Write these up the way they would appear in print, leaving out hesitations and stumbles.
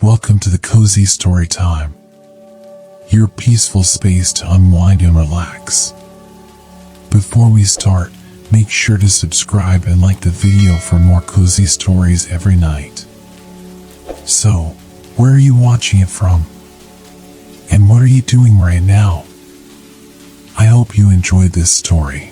Welcome to the Cozy Storytime, your peaceful space to unwind and relax. Before we start, make sure to subscribe and like the video for more cozy stories every night. So, where are you watching it from? And what are you doing right now? I hope you enjoyed this story.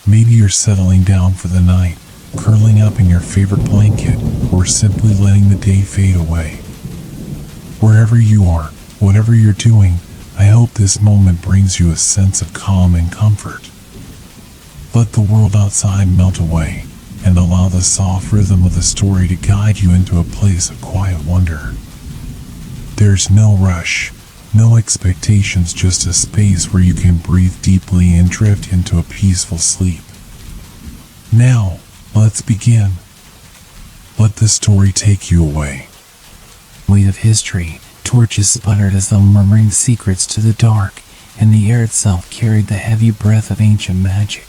Maybe you're settling down for the night, curling up in your favorite blanket, or simply letting the day fade away. Wherever you are, whatever you're doing, I hope this moment brings you a sense of calm and comfort. Let the world outside melt away, and allow the soft rhythm of the story to guide you into a place of quiet wonder. There's no rush, no expectations, just a space where you can breathe deeply and drift into a peaceful sleep. Now, let's begin. Let the story take you away. Weight of history, torches sputtered as though murmuring secrets to the dark, and the air itself carried the heavy breath of ancient magic.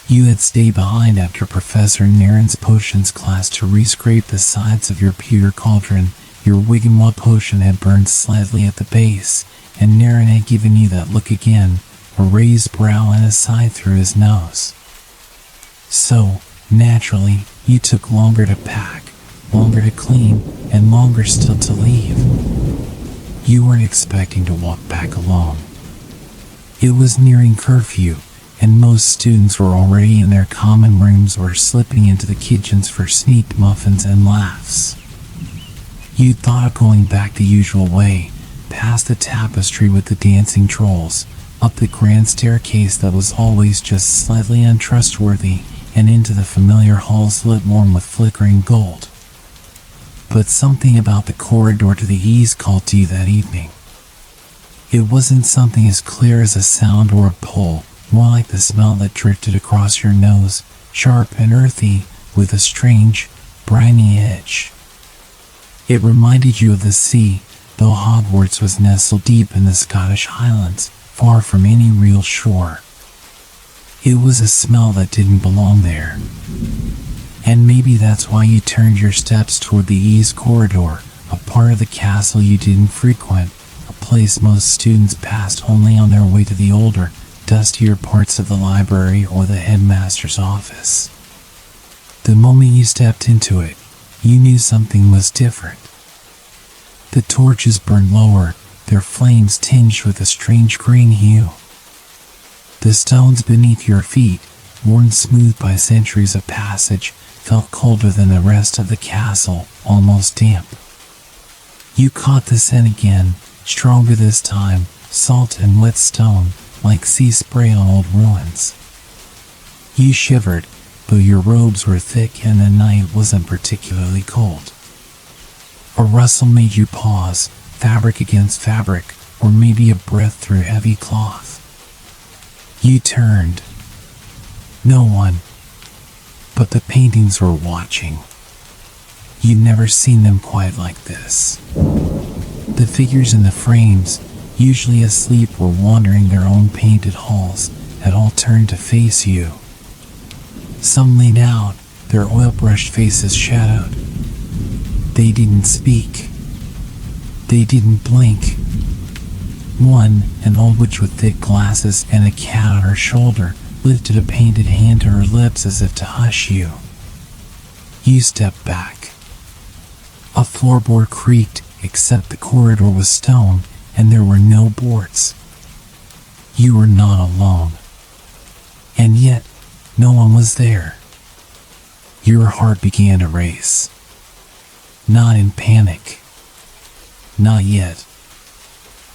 You had stayed behind after Professor Naren's potions class to re-scrape the sides of your pewter cauldron. Your Wiggenweld potion had burned slightly at the base, and Naren had given you that look again, a raised brow and a sigh through his nose. So, naturally, you took longer to pack, longer to clean, and longer still to leave. You weren't expecting to walk back alone. It was nearing curfew, and most students were already in their common rooms or slipping into the kitchens for sneaked muffins and laughs. You thought of going back the usual way, past the tapestry with the dancing trolls, up the grand staircase that was always just slightly untrustworthy, and into the familiar halls lit warm with flickering gold. But something about the corridor to the east called to you that evening. It wasn't something as clear as a sound or a pull, more like the smell that drifted across your nose, sharp and earthy, with a strange, briny edge. It reminded you of the sea, though Hogwarts was nestled deep in the Scottish Highlands, far from any real shore. It was a smell that didn't belong there. And maybe that's why you turned your steps toward the east corridor, a part of the castle you didn't frequent, a place most students passed only on their way to the older, dustier parts of the library or the headmaster's office. The moment you stepped into it, you knew something was different. The torches burned lower, their flames tinged with a strange green hue. The stones beneath your feet, worn smooth by centuries of passage, felt colder than the rest of the castle, almost damp. You caught the scent again, stronger this time, salt and wet stone, like sea spray on old ruins. You shivered, though your robes were thick and the night wasn't particularly cold. A rustle made you pause, fabric against fabric, or maybe a breath through heavy cloth. You turned. No one. But the paintings were watching. You'd never seen them quite like this. The figures in the frames, usually asleep or wandering their own painted halls, had all turned to face you. Some leaned out, their oil-brushed faces shadowed. They didn't speak. They didn't blink. One, an old witch with thick glasses and a cat on her shoulder, lifted a painted hand to her lips as if to hush you. You stepped back. A floorboard creaked, except the corridor was stone, and there were no boards. You were not alone. And yet, no one was there. Your heart began to race. Not in panic. Not yet.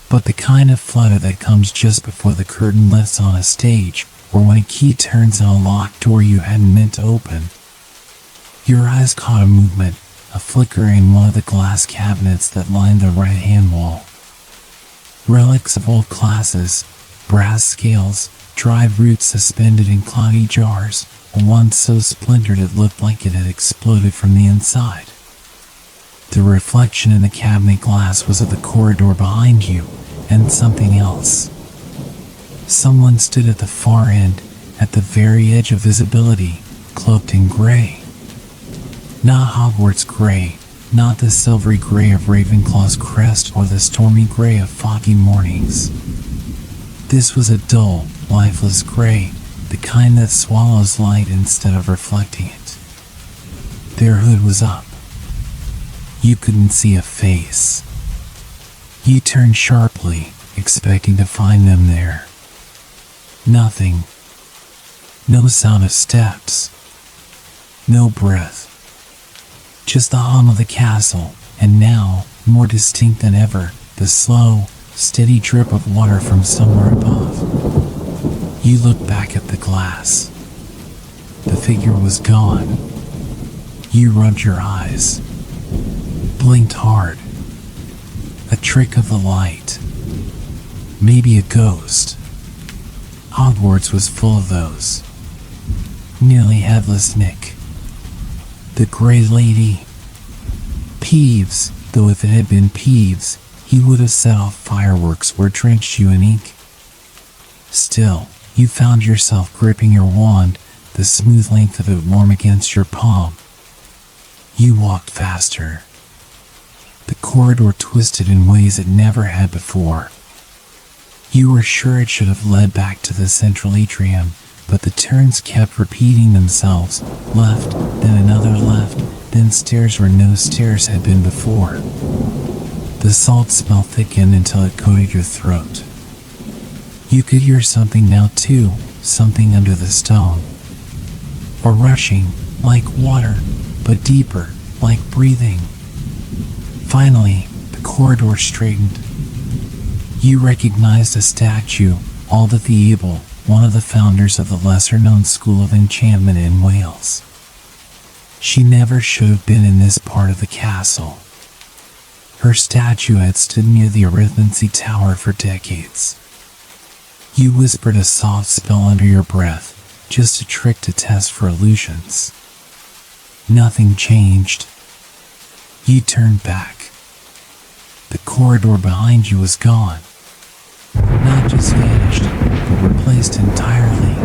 But the kind of flutter that comes just before the curtain lifts on a stage, or when a key turns in a locked door you hadn't meant to open. Your eyes caught a movement, a flicker in one of the glass cabinets that lined the right-hand wall. Relics of old classes, brass scales, dried roots suspended in cloudy jars, one so splintered it looked like it had exploded from the inside. The reflection in the cabinet glass was of the corridor behind you, and something else. Someone stood at the far end, at the very edge of visibility, cloaked in gray. Not Hogwarts gray, not the silvery gray of Ravenclaw's crest or the stormy gray of foggy mornings. This was a dull, lifeless gray, the kind that swallows light instead of reflecting it. Their hood was up. You couldn't see a face. You turned sharply, expecting to find them there. Nothing. No sound of steps. No breath. Just the hum of the castle, and now, more distinct than ever, the slow, steady drip of water from somewhere above. You looked back at the glass. The figure was gone. You rubbed your eyes. Blinked hard. A trick of the light. Maybe a ghost. Hogwarts was full of those. Nearly headless Nick. The Grey Lady. Peeves, though if it had been Peeves, he would have set off fireworks or drenched you in ink. Still, you found yourself gripping your wand, the smooth length of it warm against your palm. You walked faster. The corridor twisted in ways it never had before. You were sure it should have led back to the central atrium, but the turns kept repeating themselves, left, then another left, then stairs where no stairs had been before. The salt smell thickened until it coated your throat. You could hear something now too, something under the stone. Or rushing, like water, but deeper, like breathing. Finally, the corridor straightened. You recognized a statue, Alda the Able, one of the founders of the lesser-known school of enchantment in Wales. She never should have been in this part of the castle. Her statue had stood near the arithmancy tower for decades. You whispered a soft spell under your breath, just a trick to test for illusions. Nothing changed. You turned back. The corridor behind you was gone. Not just vanished, but replaced entirely.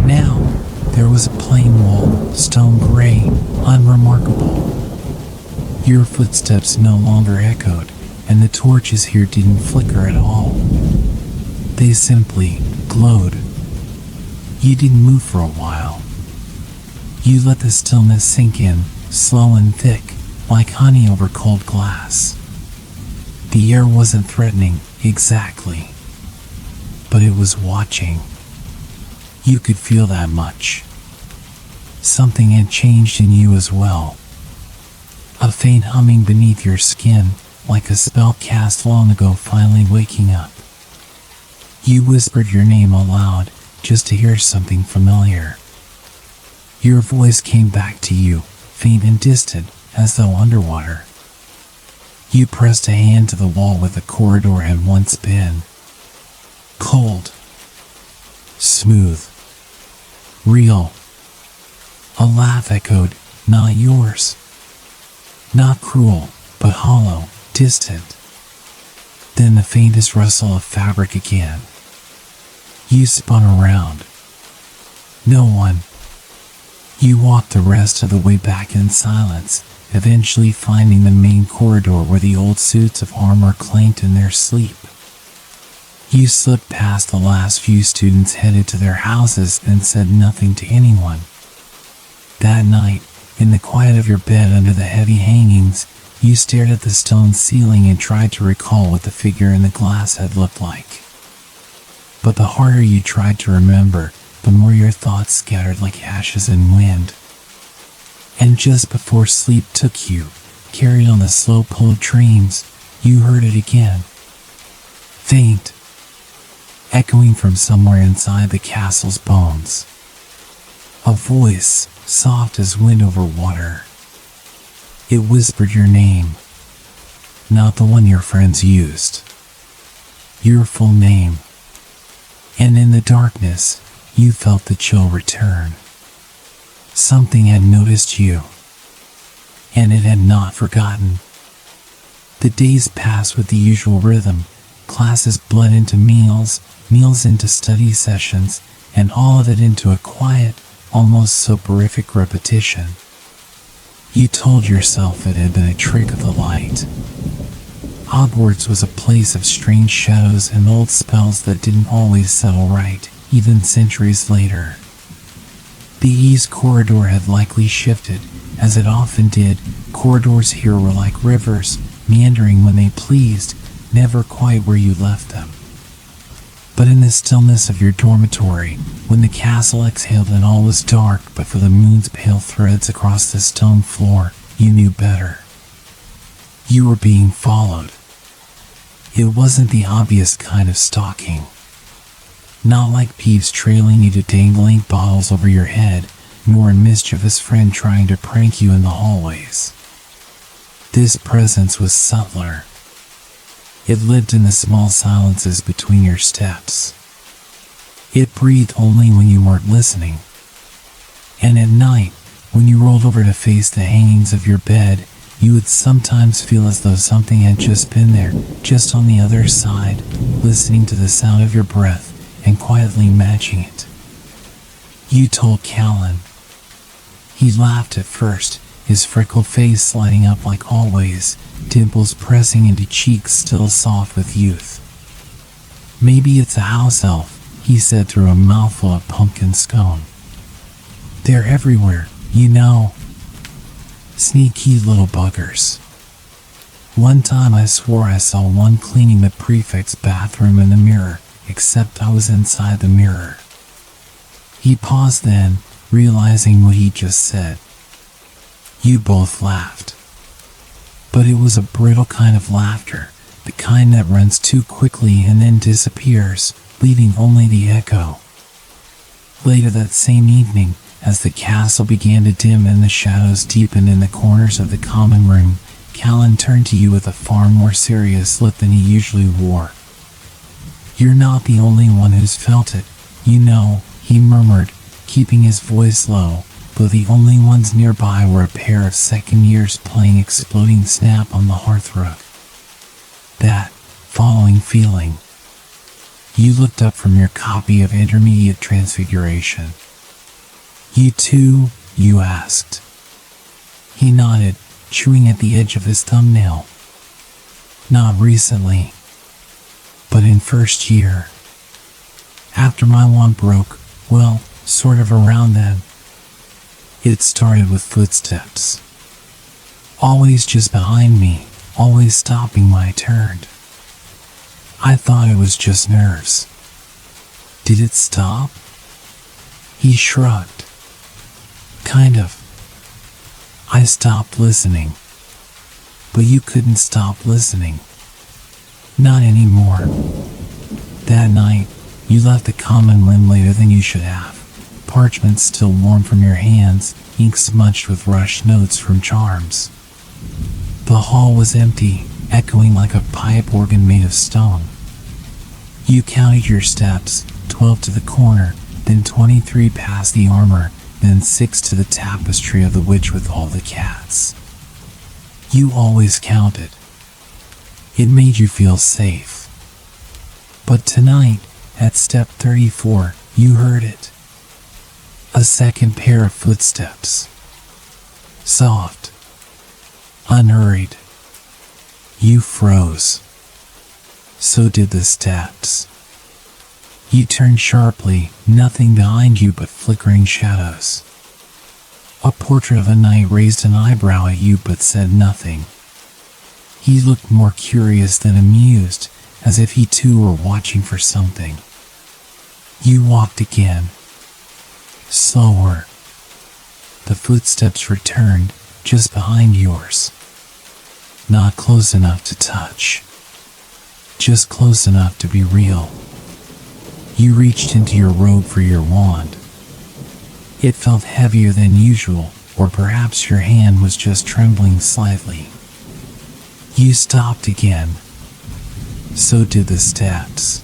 Now, there was a plain wall, stone gray, unremarkable. Your footsteps no longer echoed, and the torches here didn't flicker at all. They simply glowed. You didn't move for a while. You let the stillness sink in, slow and thick, like honey over cold glass. The air wasn't threatening, exactly. But it was watching. You could feel that much. Something had changed in you as well. A faint humming beneath your skin, like a spell cast long ago finally waking up. You whispered your name aloud, just to hear something familiar. Your voice came back to you, faint and distant, as though underwater. You pressed a hand to the wall where the corridor had once been. Cold. Smooth. Real. A laugh echoed, not yours. Not cruel, but hollow, distant. Then the faintest rustle of fabric again. You spun around. No one. You walked the rest of the way back in silence, eventually finding the main corridor where the old suits of armor clanked in their sleep. You slipped past the last few students headed to their houses and said nothing to anyone. That night, in the quiet of your bed under the heavy hangings, you stared at the stone ceiling and tried to recall what the figure in the glass had looked like. But the harder you tried to remember, the more your thoughts scattered like ashes in wind. And just before sleep took you, carried on the slow pull of dreams, you heard it again. Faint. Echoing from somewhere inside the castle's bones. A voice, soft as wind over water. It whispered your name. Not the one your friends used. Your full name. And in the darkness, you felt the chill return. Something had noticed you. And it had not forgotten. The days passed with the usual rhythm. Classes bled into meals, meals into study sessions, and all of it into a quiet, almost soporific repetition. You told yourself it had been a trick of the light. Hogwarts was a place of strange shadows and old spells that didn't always settle right, even centuries later. The east corridor had likely shifted, as it often did. Corridors here were like rivers, meandering when they pleased, never quite where you left them. But in the stillness of your dormitory, when the castle exhaled and all was dark but for the moon's pale threads across the stone floor, you knew better. You were being followed. It wasn't the obvious kind of stalking. Not like Peeves trailing you to dangling bottles over your head, nor a mischievous friend trying to prank you in the hallways. This presence was subtler. It lived in the small silences between your steps. It breathed only when you weren't listening. And at night, when you rolled over to face the hangings of your bed, you would sometimes feel as though something had just been there, just on the other side, listening to the sound of your breath and quietly matching it. You told Callan. He laughed at first, his freckled face lighting up like always, dimples pressing into cheeks still soft with youth. Maybe it's a house elf, he said through a mouthful of pumpkin scone. They're everywhere, you know. Sneaky little buggers. One time I swore I saw one cleaning the prefect's bathroom in the mirror, except I was inside the mirror. He paused then, realizing what he just said. You both laughed. But it was a brittle kind of laughter, the kind that runs too quickly and then disappears, leaving only the echo. Later that same evening, as the castle began to dim and the shadows deepened in the corners of the common room, Callan turned to you with a far more serious look than he usually wore. You're not the only one who's felt it, you know, he murmured, keeping his voice low, though the only ones nearby were a pair of second years playing Exploding Snap on the hearthrug. That following feeling. You looked up from your copy of Intermediate Transfiguration. You too, you asked. He nodded, chewing at the edge of his thumbnail. Not recently, but in first year. After my wand broke, well, sort of around then. It started with footsteps. Always just behind me, always stopping when I turned. I thought it was just nerves. Did it stop? He shrugged. Kind of. I stopped listening. But you couldn't stop listening. Not anymore. That night, you left the common room later than you should have. Parchment still warm from your hands, ink smudged with rushed notes from charms. The hall was empty, echoing like a pipe organ made of stone. You counted your steps, 12 to the corner, then 23 past the armor, then 6 to the tapestry of the witch with all the cats. You always counted. It made you feel safe. But tonight, at step 34, you heard it. A second pair of footsteps. Soft. Unhurried. You froze. So did the steps. You turned sharply, nothing behind you but flickering shadows. A portrait of a knight raised an eyebrow at you but said nothing. He looked more curious than amused, as if he too were watching for something. You walked again. Slower. The footsteps returned, just behind yours. Not close enough to touch. Just close enough to be real. You reached into your robe for your wand. It felt heavier than usual, or perhaps your hand was just trembling slightly. You stopped again. So did the steps.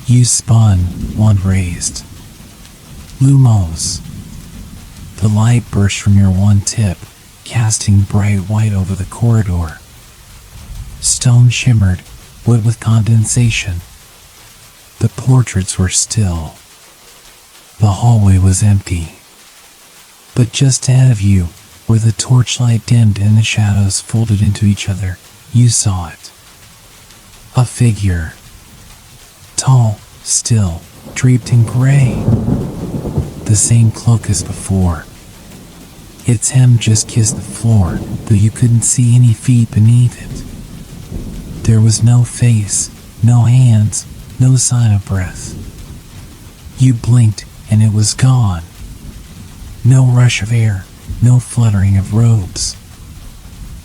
You spun, one raised. Lumos. The light burst from your one tip, casting bright white over the corridor. Stone shimmered, wood with condensation. The portraits were still. The hallway was empty. But just ahead of you, where where the torchlight dimmed and the shadows folded into each other, you saw it. A figure. Tall, still, draped in gray. The same cloak as before. Its hem just kissed the floor, though you couldn't see any feet beneath it. There was no face, no hands, no sign of breath. You blinked and it was gone. No rush of air, no fluttering of robes.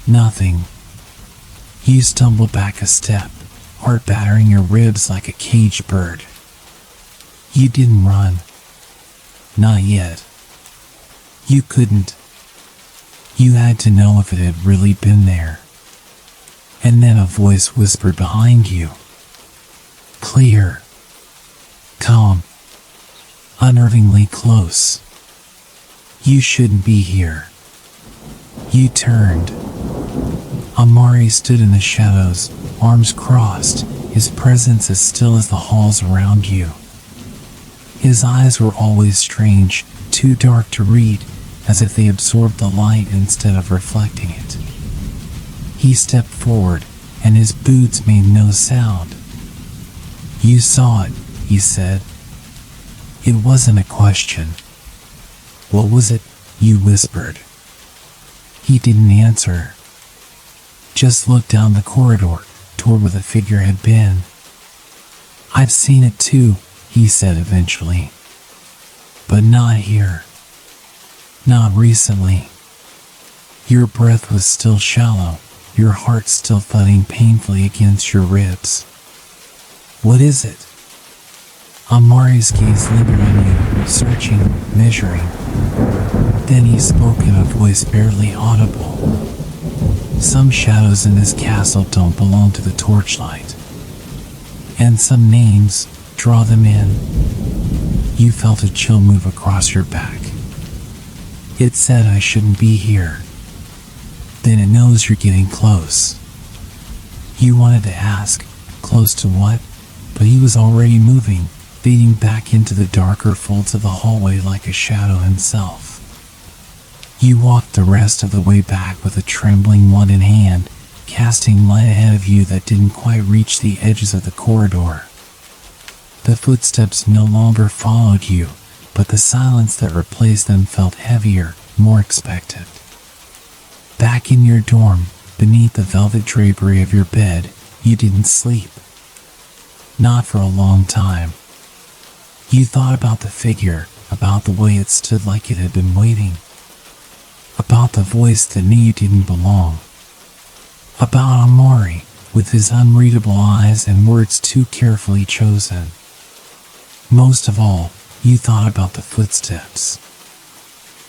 Nothing. You stumbled back a step, heart battering your ribs like a caged bird. You didn't run. Not yet. You couldn't. You had to know if it had really been there. And then a voice whispered behind you. Clear. Calm. Unnervingly close. You shouldn't be here. You turned. Amari stood in the shadows, arms crossed, his presence as still as the halls around you. His eyes were always strange, too dark to read, as if they absorbed the light instead of reflecting it. He stepped forward, and his boots made no sound. You saw it, he said. It wasn't a question. What was it? You whispered. He didn't answer. Just looked down the corridor, toward where the figure had been. I've seen it too, he said eventually. But not here. Not recently. Your breath was still shallow, your heart still thudding painfully against your ribs. What is it? Amari's gaze lingered on you, searching, measuring. Then he spoke in a voice barely audible. Some shadows in this castle don't belong to the torchlight. And some names, draw them in. You felt a chill move across your back. It said I shouldn't be here. Then it knows you're getting close. You wanted to ask, close to what? But he was already moving, fading back into the darker folds of the hallway like a shadow himself. You walked the rest of the way back with a trembling wand in hand, casting light ahead of you that didn't quite reach the edges of the corridor. The footsteps no longer followed you, but the silence that replaced them felt heavier, more expectant. Back in your dorm, beneath the velvet drapery of your bed, you didn't sleep. Not for a long time. You thought about the figure, about the way it stood like it had been waiting. About the voice that knew you didn't belong. About Amari, with his unreadable eyes and words too carefully chosen. Most of all, you thought about the footsteps.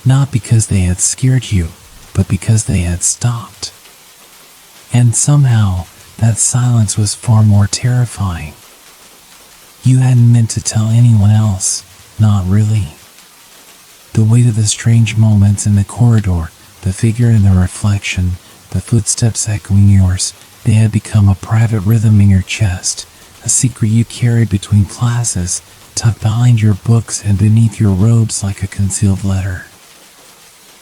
Not because they had scared you, but because they had stopped. And somehow, that silence was far more terrifying. You hadn't meant to tell anyone else, not really. The weight of the strange moments in the corridor, the figure in the reflection, the footsteps echoing yours, they had become a private rhythm in your chest, a secret you carried between classes, tucked behind your books and beneath your robes like a concealed letter.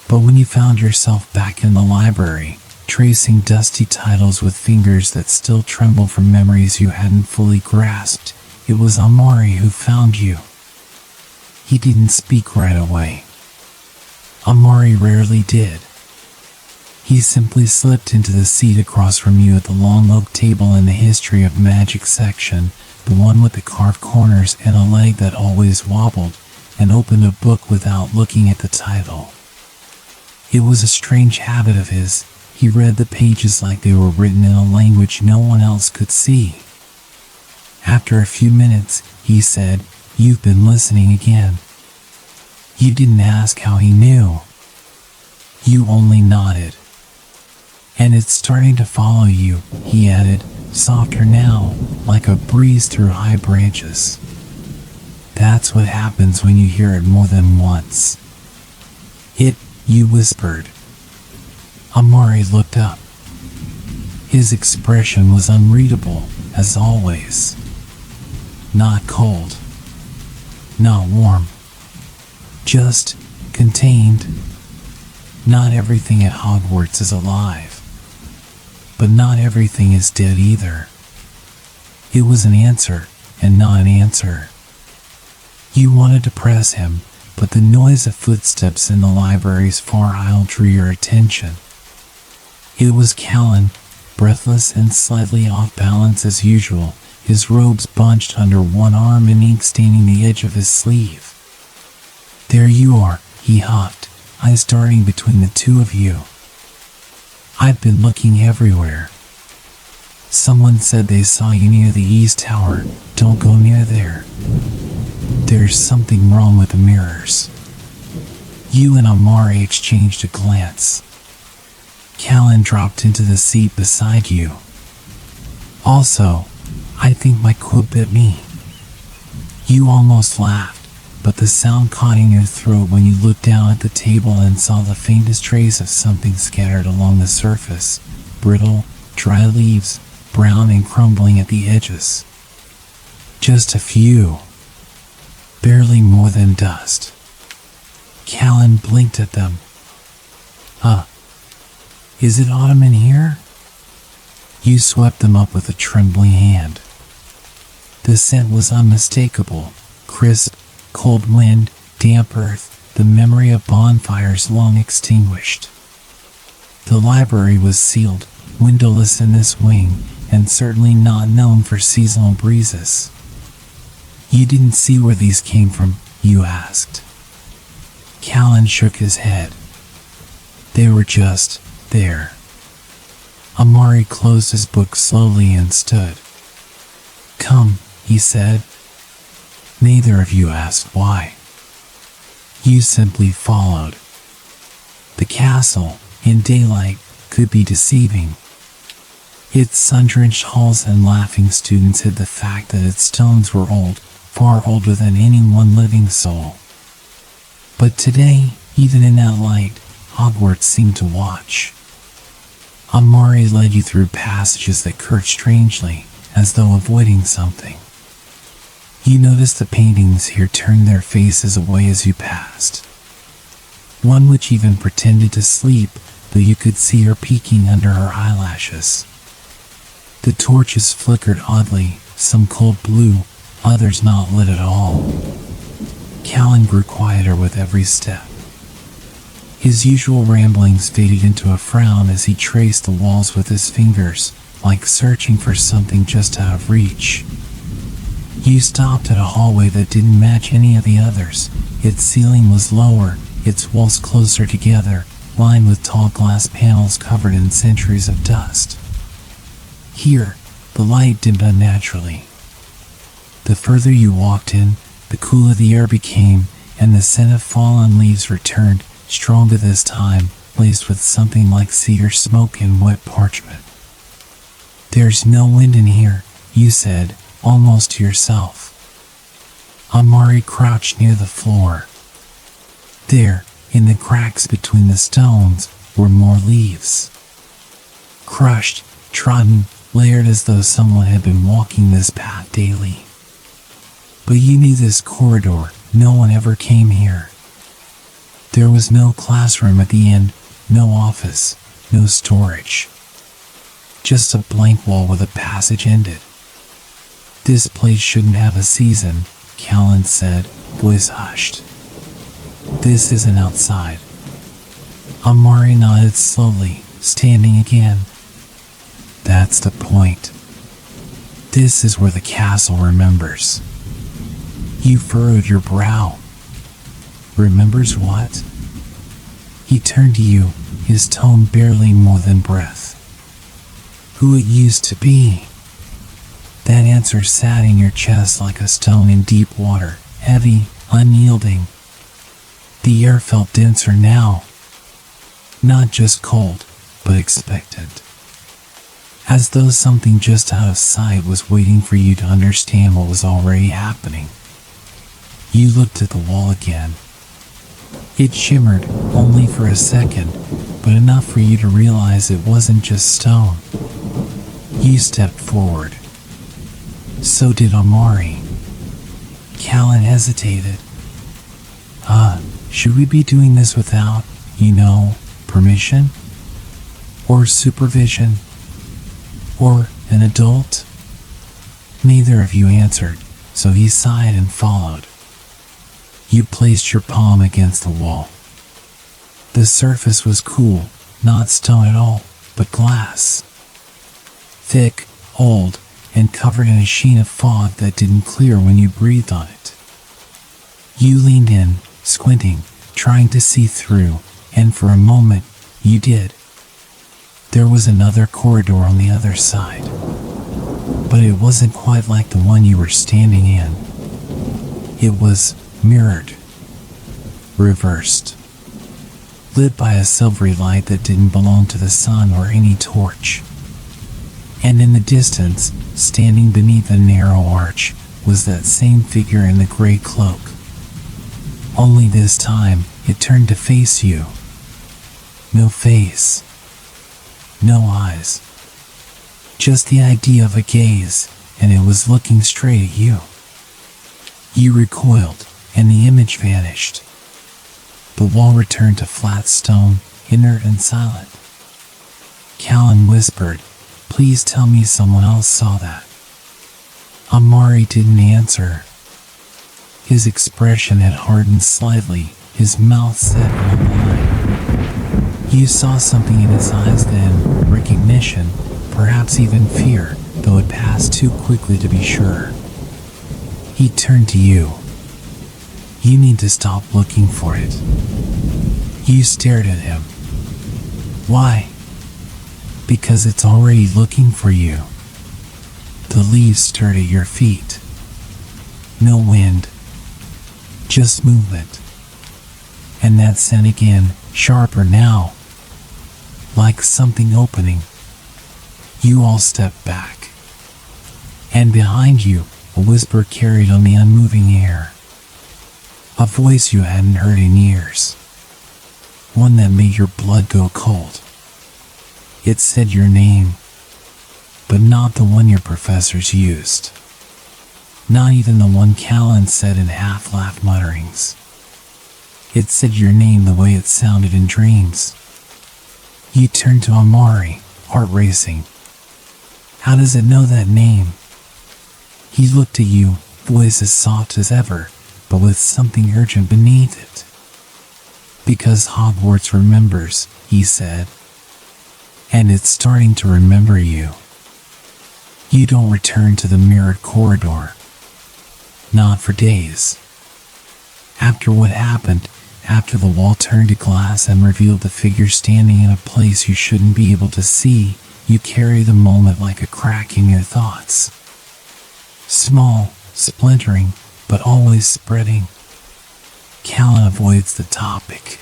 But when you found yourself back in the library, tracing dusty titles with fingers that still trembled from memories you hadn't fully grasped, it was Amari who found you. He didn't speak right away. Amari rarely did. He simply slipped into the seat across from you at the long oak table in the history of magic section, the one with the carved corners and a leg that always wobbled, and opened a book without looking at the title. It was a strange habit of his. He read the pages like they were written in a language no one else could see. After a few minutes, he said, "You've been listening again." You didn't ask how he knew. You only nodded. "And it's starting to follow you," he added, softer now, like a breeze through high branches. "That's what happens when you hear it more than once." You whispered. Amari looked up. His expression was unreadable, as always. Not cold. Not warm. Just contained. Not everything at Hogwarts is alive. But not everything is dead either. It was an answer, and not an answer. You wanted to press him, but the noise of footsteps in the library's far aisle drew your attention. It was Callan, breathless and slightly off balance as usual, his robes bunched under one arm and ink staining the edge of his sleeve. "There you are," he huffed, eyes darting between the two of you. "I've been looking everywhere. Someone said they saw you near the East Tower. Don't go near there. There's something wrong with the mirrors." You and Amari exchanged a glance. Callan dropped into the seat beside you. "Also, I think my quote bit me." You almost laughed, but the sound caught in your throat when you looked down at the table and saw the faintest trace of something scattered along the surface, brittle, dry leaves, brown and crumbling at the edges. Just a few. Barely more than dust. Callan blinked at them. Is it autumn in here?" You swept them up with a trembling hand. The scent was unmistakable, crisp, cold wind, damp earth, the memory of bonfires long extinguished. The library was sealed, windowless in this wing, and certainly not known for seasonal breezes. "You didn't see where these came from?" you asked. Callan shook his head. "They were just there." Amari closed his book slowly and stood. "Come," he said. Neither of you asked why. You simply followed. The castle, in daylight, could be deceiving. Its sun-drenched halls and laughing students hid the fact that its stones were old, far older than any one living soul. But today, even in that light, Hogwarts seemed to watch. Amari led you through passages that curved strangely, as though avoiding something. You noticed the paintings here turned their faces away as you passed. One which even pretended to sleep, though you could see her peeking under her eyelashes. The torches flickered oddly, some cold blue, others not lit at all. Callan grew quieter with every step. His usual ramblings faded into a frown as he traced the walls with his fingers, like searching for something just out of reach. You stopped at a hallway that didn't match any of the others. Its ceiling was lower, its walls closer together, lined with tall glass panels covered in centuries of dust. Here, the light dimmed unnaturally. The further you walked in, the cooler the air became, and the scent of fallen leaves returned, stronger this time, laced with something like cedar smoke and wet parchment. "There's no wind in here," you said, almost to yourself. Amari crouched near the floor. There, in the cracks between the stones, were more leaves. Crushed, trodden, layered as though someone had been walking this path daily. But you knew this corridor, no one ever came here. There was no classroom at the end, no office, no storage. Just a blank wall where the passage ended. "This place shouldn't have a season," Callan said, voice hushed. "This isn't outside." Amari nodded slowly, standing again. "That's the point. This is where the castle remembers." You furrowed your brow. "Remembers what?" He turned to you, his tone barely more than breath. "Who it used to be." That answer sat in your chest like a stone in deep water, heavy, unyielding. The air felt denser now. Not just cold, but expectant. As though something just out of sight was waiting for you to understand what was already happening. You looked at the wall again. It shimmered, only for a second, but enough for you to realize it wasn't just stone. You stepped forward. So did Amari. Callan hesitated. Should we be doing this without, permission? Or supervision? Or an adult? Neither of you answered, so he sighed and followed. You placed your palm against the wall. The surface was cool, not stone at all, but glass. Thick, old, and covered in a sheen of fog that didn't clear when you breathed on it. You leaned in, squinting, trying to see through, and for a moment, you did. There was another corridor on the other side, but it wasn't quite like the one you were standing in. It was mirrored, reversed, lit by a silvery light that didn't belong to the sun or any torch. And in the distance, standing beneath a narrow arch, was that same figure in the gray cloak. Only this time, it turned to face you. No face. No eyes. Just the idea of a gaze, and it was looking straight at you. You recoiled, and the image vanished. The wall returned to flat stone, inert and silent. Callan whispered, "Please tell me someone else saw that." Amari didn't answer. His expression had hardened slightly, his mouth set in a line. You saw something in his eyes then, recognition, perhaps even fear, though it passed too quickly to be sure. He turned to you. You need to stop looking for it. You stared at him. Why? Because it's already looking for you. The leaves stirred at your feet. No wind. Just movement. And that scent again, sharper now. Like something opening. You all stepped back. And behind you, a whisper carried on the unmoving air. A voice you hadn't heard in years. One that made your blood go cold. It said your name, but not the one your professors used. Not even the one Callan said in half-laughed mutterings. It said your name the way it sounded in dreams. You turned to Amari, heart racing. How does it know that name? He looked at you, voice as soft as ever, but with something urgent beneath it. Because Hogwarts remembers, he said. And it's starting to remember you. You don't return to the mirrored corridor. Not for days. After what happened, after the wall turned to glass and revealed the figure standing in a place you shouldn't be able to see, you carry the moment like a crack in your thoughts. Small, splintering, but always spreading. Callan avoids the topic.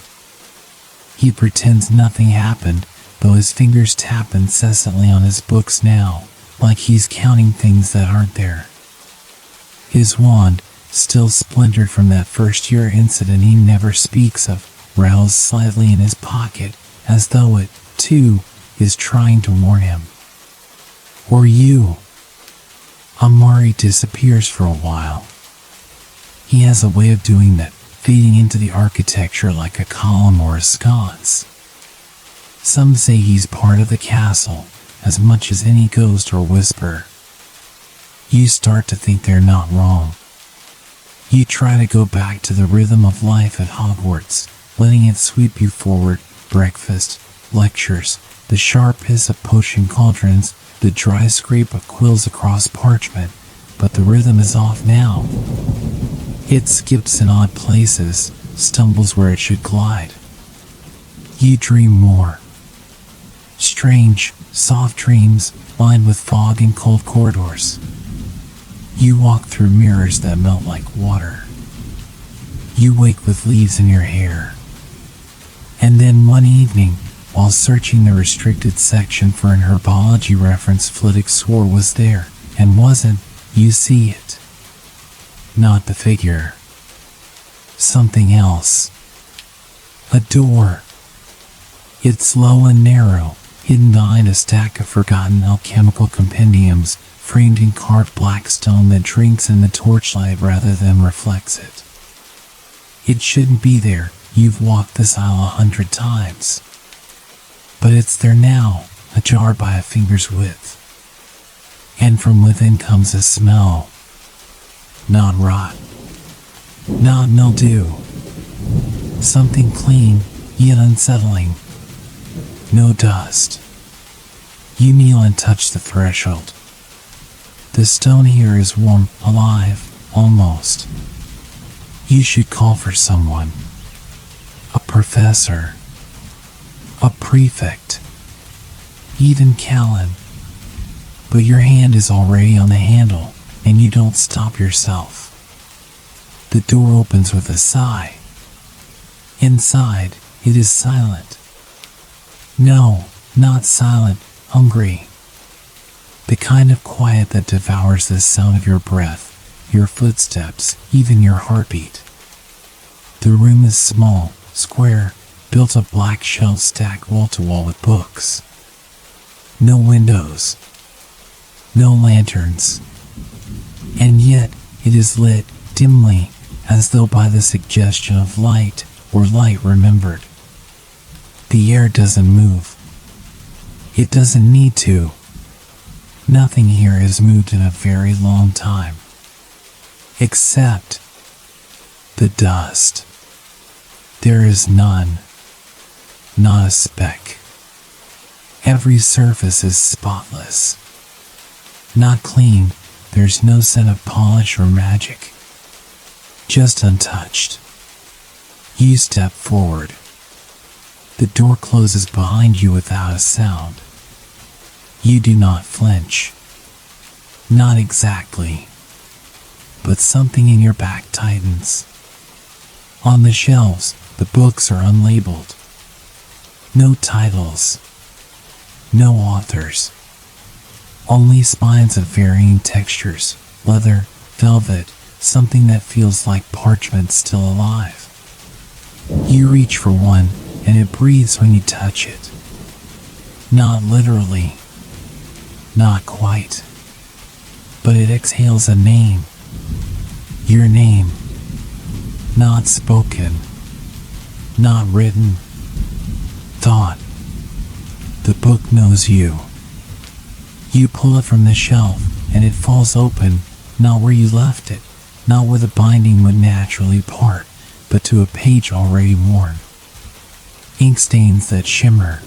He pretends nothing happened, though his fingers tap incessantly on his books now, like he's counting things that aren't there. His wand, still splintered from that first-year incident he never speaks of, rattles slightly in his pocket, as though it, too, is trying to warn him. Or you. Amari disappears for a while. He has a way of doing that, fading into the architecture like a column or a sconce. Some say he's part of the castle, as much as any ghost or whisper. You start to think they're not wrong. You try to go back to the rhythm of life at Hogwarts, letting it sweep you forward, breakfast, lectures, the sharp hiss of potion cauldrons, the dry scrape of quills across parchment, but the rhythm is off now. It skips in odd places, stumbles where it should glide. You dream more. Strange, soft dreams, lined with fog and cold corridors. You walk through mirrors that melt like water. You wake with leaves in your hair. And then one evening, while searching the restricted section for an herbology reference Flitwick swore was there, and wasn't, you see it. Not the figure. Something else. A door. It's low and narrow, hidden behind a stack of forgotten alchemical compendiums, framed in carved black stone that drinks in the torchlight rather than reflects it. It shouldn't be there. You've walked this aisle 100 times. But it's there now, ajar by a finger's width. And from within comes a smell. Not rot, not mildew. Something clean, yet unsettling. No dust. You kneel and touch the threshold. The stone here is warm, alive, almost. You should call for someone. A professor. A prefect. Even Callan. But your hand is already on the handle, and you don't stop yourself. The door opens with a sigh. Inside, it is silent. No, not silent, hungry. The kind of quiet that devours the sound of your breath, your footsteps, even your heartbeat. The room is small, square, built of black shelves stacked wall to wall with books. No windows. No lanterns. And yet, it is lit, dimly, as though by the suggestion of light, or light remembered. The air doesn't move. It doesn't need to. Nothing here has moved in a very long time. Except the dust. There is none. Not a speck. Every surface is spotless. Not clean, there's no scent of polish or magic. Just untouched. You step forward. The door closes behind you without a sound. You do not flinch. Not exactly. But something in your back tightens. On the shelves, the books are unlabeled. No titles. No authors. Only spines of varying textures, leather, velvet, something that feels like parchment still alive. You reach for one, and it breathes when you touch it. Not literally. Not quite. But it exhales a name. Your name. Not spoken. Not written. Thought. The book knows you. You pull it from the shelf, and it falls open, not where you left it, not where the binding would naturally part, but to a page already worn. Ink stains that shimmer.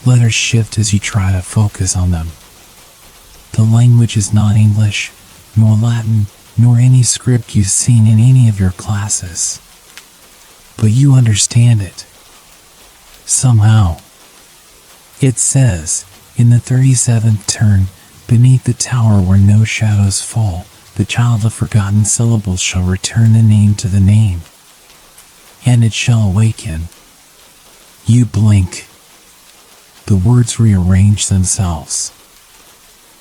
Letters shift as you try to focus on them. The language is not English, nor Latin, nor any script you've seen in any of your classes. But you understand it. Somehow. It says, in the 37th turn, beneath the tower where no shadows fall, the child of forgotten syllables shall return the name to the name. And it shall awaken. You blink. The words rearrange themselves.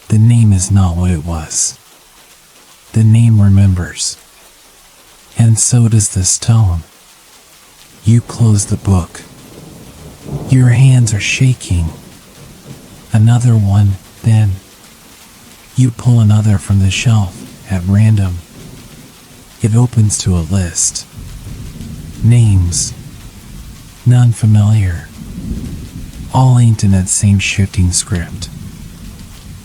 The name is not what it was. The name remembers. And so does the stone. You close the book. Your hands are shaking. Another one, then. You pull another from the shelf, at random. It opens to a list. Names. None familiar. All inked in that same shifting script.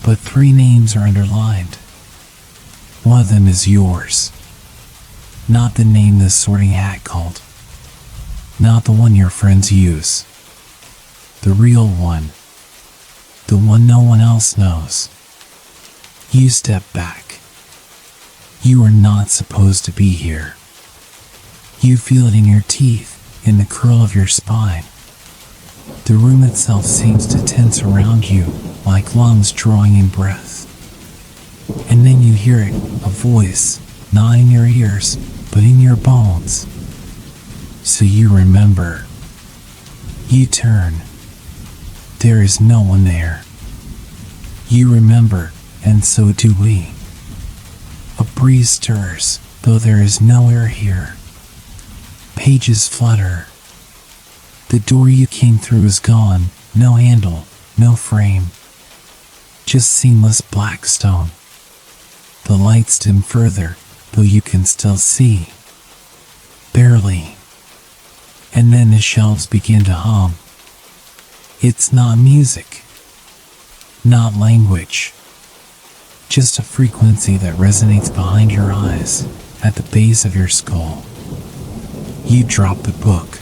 But 3 names are underlined. One of them is yours. Not the name this sorting hat called. Not the one your friends use. The real one. The one no one else knows. You step back. You are not supposed to be here. You feel it in your teeth, in the curl of your spine. The room itself seems to tense around you, like lungs drawing in breath. And then you hear it, a voice, not in your ears, but in your bones. So you remember. You turn. There is no one there. You remember, and so do we. A breeze stirs, though there is no air here. Pages flutter. The door you came through is gone, no handle, no frame. Just seamless black stone. The lights dim further, though you can still see. Barely. And then the shelves begin to hum. It's not music, not language, just a frequency that resonates behind your eyes, at the base of your skull. You drop the book.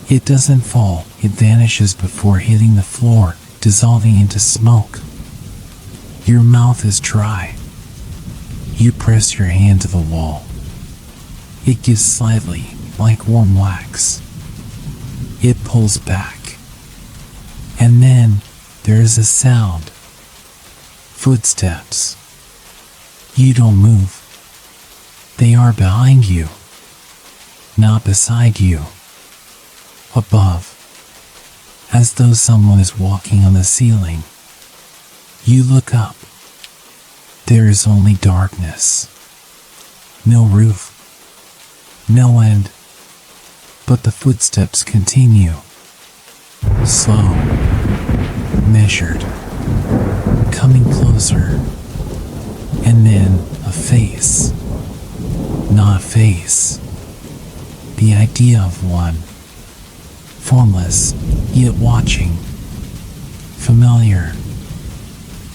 It doesn't fall, it vanishes before hitting the floor, dissolving into smoke. Your mouth is dry. You press your hand to the wall. It gives slightly, like warm wax. It pulls back. And then, there is a sound. Footsteps. You don't move. They are behind you. Not beside you. Above. As though someone is walking on the ceiling. You look up. There is only darkness. No roof. No end. But the footsteps continue. Slow. Measured. Coming closer. And then a face. Not a face. The idea of one. Formless, yet watching. Familiar.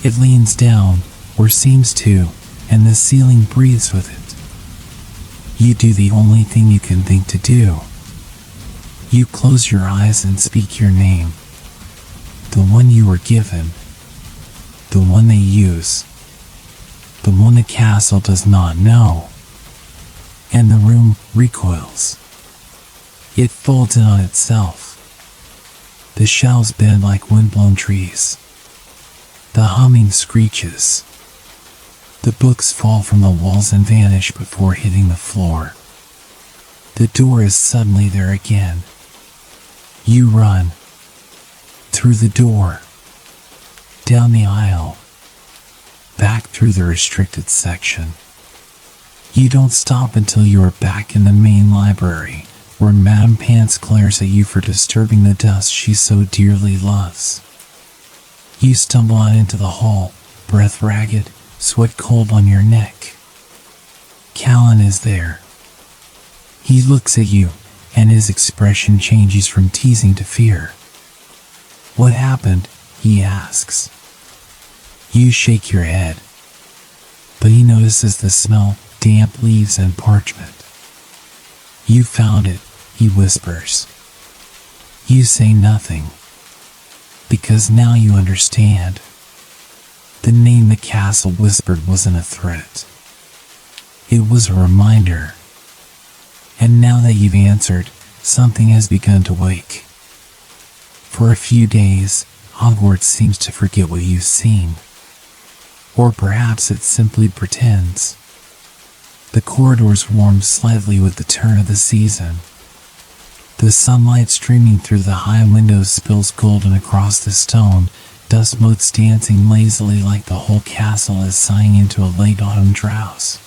It leans down, or seems to, and the ceiling breathes with it. You do the only thing you can think to do. You close your eyes and speak your name. The one you were given. The one they use. The one the castle does not know. And the room recoils. It folds in on itself. The shelves bend like windblown trees. The humming screeches. The books fall from the walls and vanish before hitting the floor. The door is suddenly there again. You run. Through the door. Down the aisle. Back through the restricted section. You don't stop until you are back in the main library, where Madame Pants glares at you for disturbing the dust she so dearly loves. You stumble out into the hall, breath ragged, sweat cold on your neck. Callan is there. He looks at you, and his expression changes from teasing to fear. What happened? He asks. You shake your head. But he notices the smell, damp leaves and parchment. You found it, he whispers. You say nothing. Because now you understand. The name the castle whispered wasn't a threat. It was a reminder. And now that you've answered, something has begun to wake. For a few days, Hogwarts seems to forget what you've seen. Or perhaps it simply pretends. The corridors warm slightly with the turn of the season. The sunlight streaming through the high windows spills golden across the stone, dust motes dancing lazily like the whole castle is sighing into a late autumn drowse.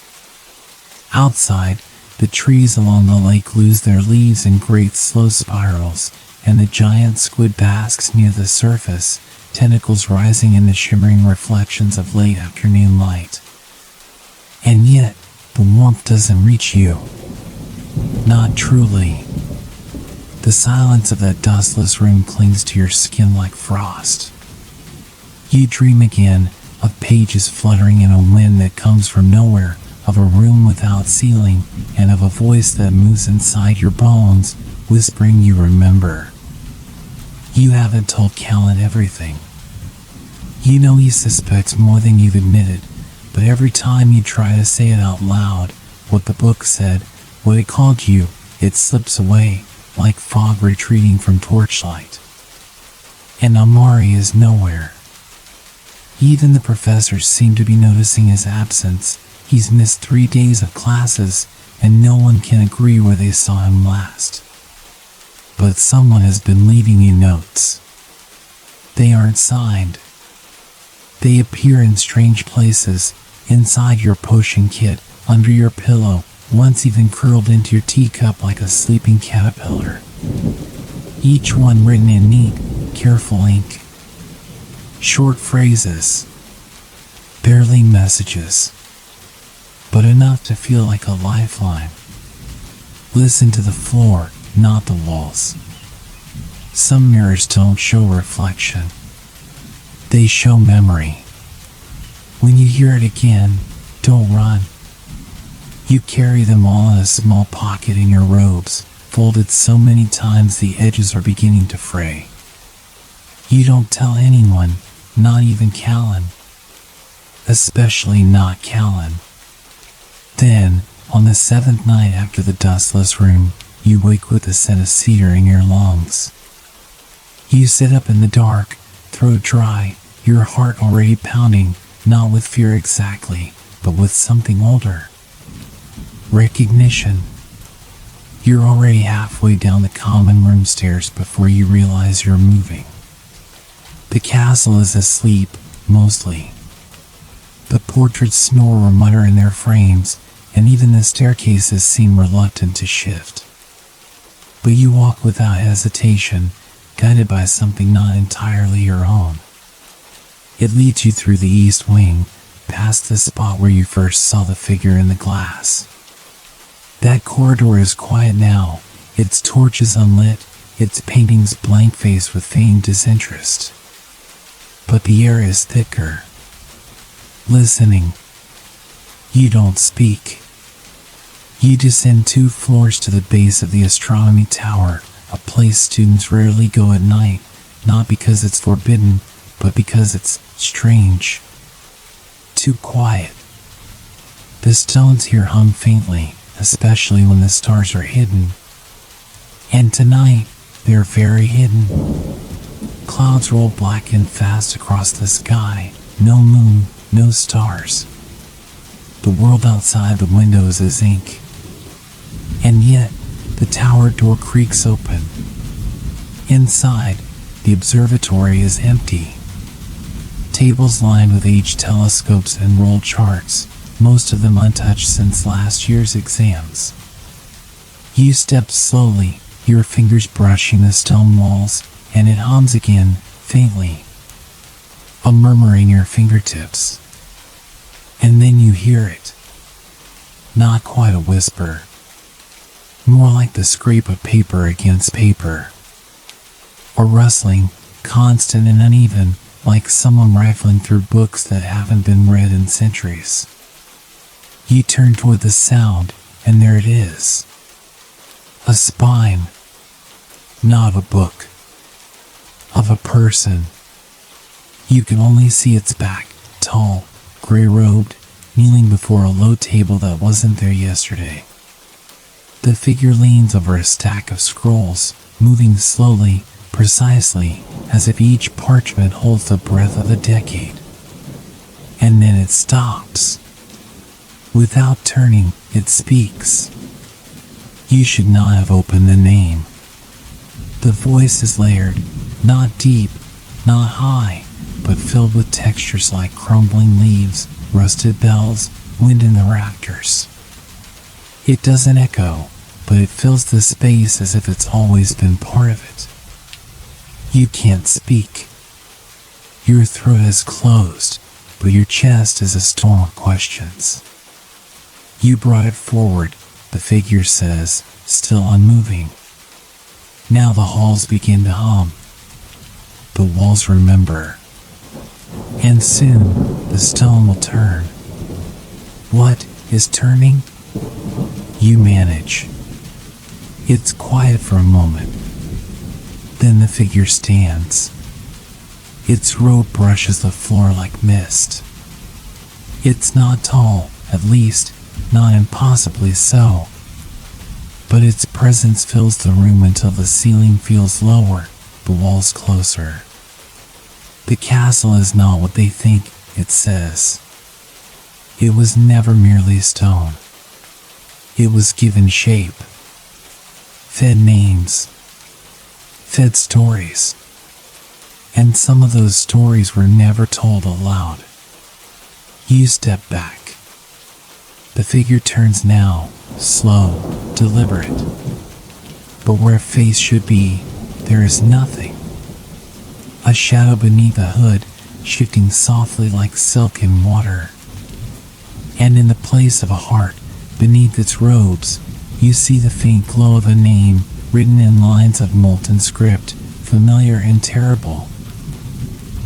Outside, the trees along the lake lose their leaves in great slow spirals, and the giant squid basks near the surface, tentacles rising in the shimmering reflections of late afternoon light. And yet, the warmth doesn't reach you. Not truly. The silence of that dustless room clings to your skin like frost. You dream again, of pages fluttering in a wind that comes from nowhere, of a room without ceiling, and of a voice that moves inside your bones, whispering you remember. You haven't told Callan everything. You know he suspects more than you've admitted, but every time you try to say it out loud, what the book said, what it called you, it slips away, like fog retreating from torchlight. And Amari is nowhere. Even the professors seem to be noticing his absence. He's missed 3 days of classes, and no one can agree where they saw him last. But someone has been leaving you notes. They aren't signed. They appear in strange places, inside your potion kit, under your pillow, once even curled into your teacup like a sleeping caterpillar. Each one written in neat, careful ink. Short phrases. Barely messages. But enough to feel like a lifeline. Listen to the floor, not the walls. Some mirrors don't show reflection. They show memory. When you hear it again, don't run. You carry them all in a small pocket in your robes, folded so many times the edges are beginning to fray. You don't tell anyone, not even Callan. Especially not Callan. Then, on the 7th night after the dustless room, you wake with the scent of cedar in your lungs. You sit up in the dark, throat dry, your heart already pounding, not with fear exactly, but with something older. Recognition. You're already halfway down the common room stairs before you realize you're moving. The castle is asleep, mostly. The portraits snore or mutter in their frames, and even the staircases seem reluctant to shift. But you walk without hesitation, guided by something not entirely your own. It leads you through the east wing, past the spot where you first saw the figure in the glass. That corridor is quiet now, its torches unlit, its paintings blank-faced with feigned disinterest. But the air is thicker. Listening. You don't speak. You descend 2 floors to the base of the astronomy tower, a place students rarely go at night, not because it's forbidden, but because it's strange. Too quiet. The stones here hum faintly, especially when the stars are hidden. And tonight, they're very hidden. Clouds roll black and fast across the sky, no moon, no stars. The world outside the windows is ink. And yet, the tower door creaks open. Inside, the observatory is empty. Tables lined with aged telescopes and rolled charts, most of them untouched since last year's exams. You step slowly, your fingers brushing the stone walls, and it hums again, faintly. A murmur in your fingertips. And then you hear it. Not quite a whisper. More like the scrape of paper against paper. Or rustling, constant and uneven, like someone rifling through books that haven't been read in centuries. You turn toward the sound, and there it is. A spine. Not a book. Of a person. You can only see its back, tall, gray-robed, kneeling before a low table that wasn't there yesterday. The figure leans over a stack of scrolls, moving slowly, precisely, as if each parchment holds the breath of a decade. And then it stops. Without turning, it speaks. You should not have opened the name. The voice is layered, not deep, not high, but filled with textures like crumbling leaves, rusted bells, wind in the rafters. It doesn't echo, but it fills the space as if it's always been part of it. You can't speak. Your throat is closed, but your chest is a storm of questions. You brought it forward, the figure says, still unmoving. Now the halls begin to hum. The walls remember. And soon, the stone will turn. What is turning? You manage. It's quiet for a moment. Then the figure stands. Its robe brushes the floor like mist. It's not tall, at least, not impossibly so. But its presence fills the room until the ceiling feels lower, the walls closer. The castle is not what they think, it says. It was never merely stone. It was given shape. Fed names. Fed stories. And some of those stories were never told aloud. You step back. The figure turns now, slow, deliberate. But where a face should be, there is nothing. A shadow beneath a hood, shifting softly like silk in water. And in the place of a heart, beneath its robes, you see the faint glow of a name written in lines of molten script, familiar and terrible.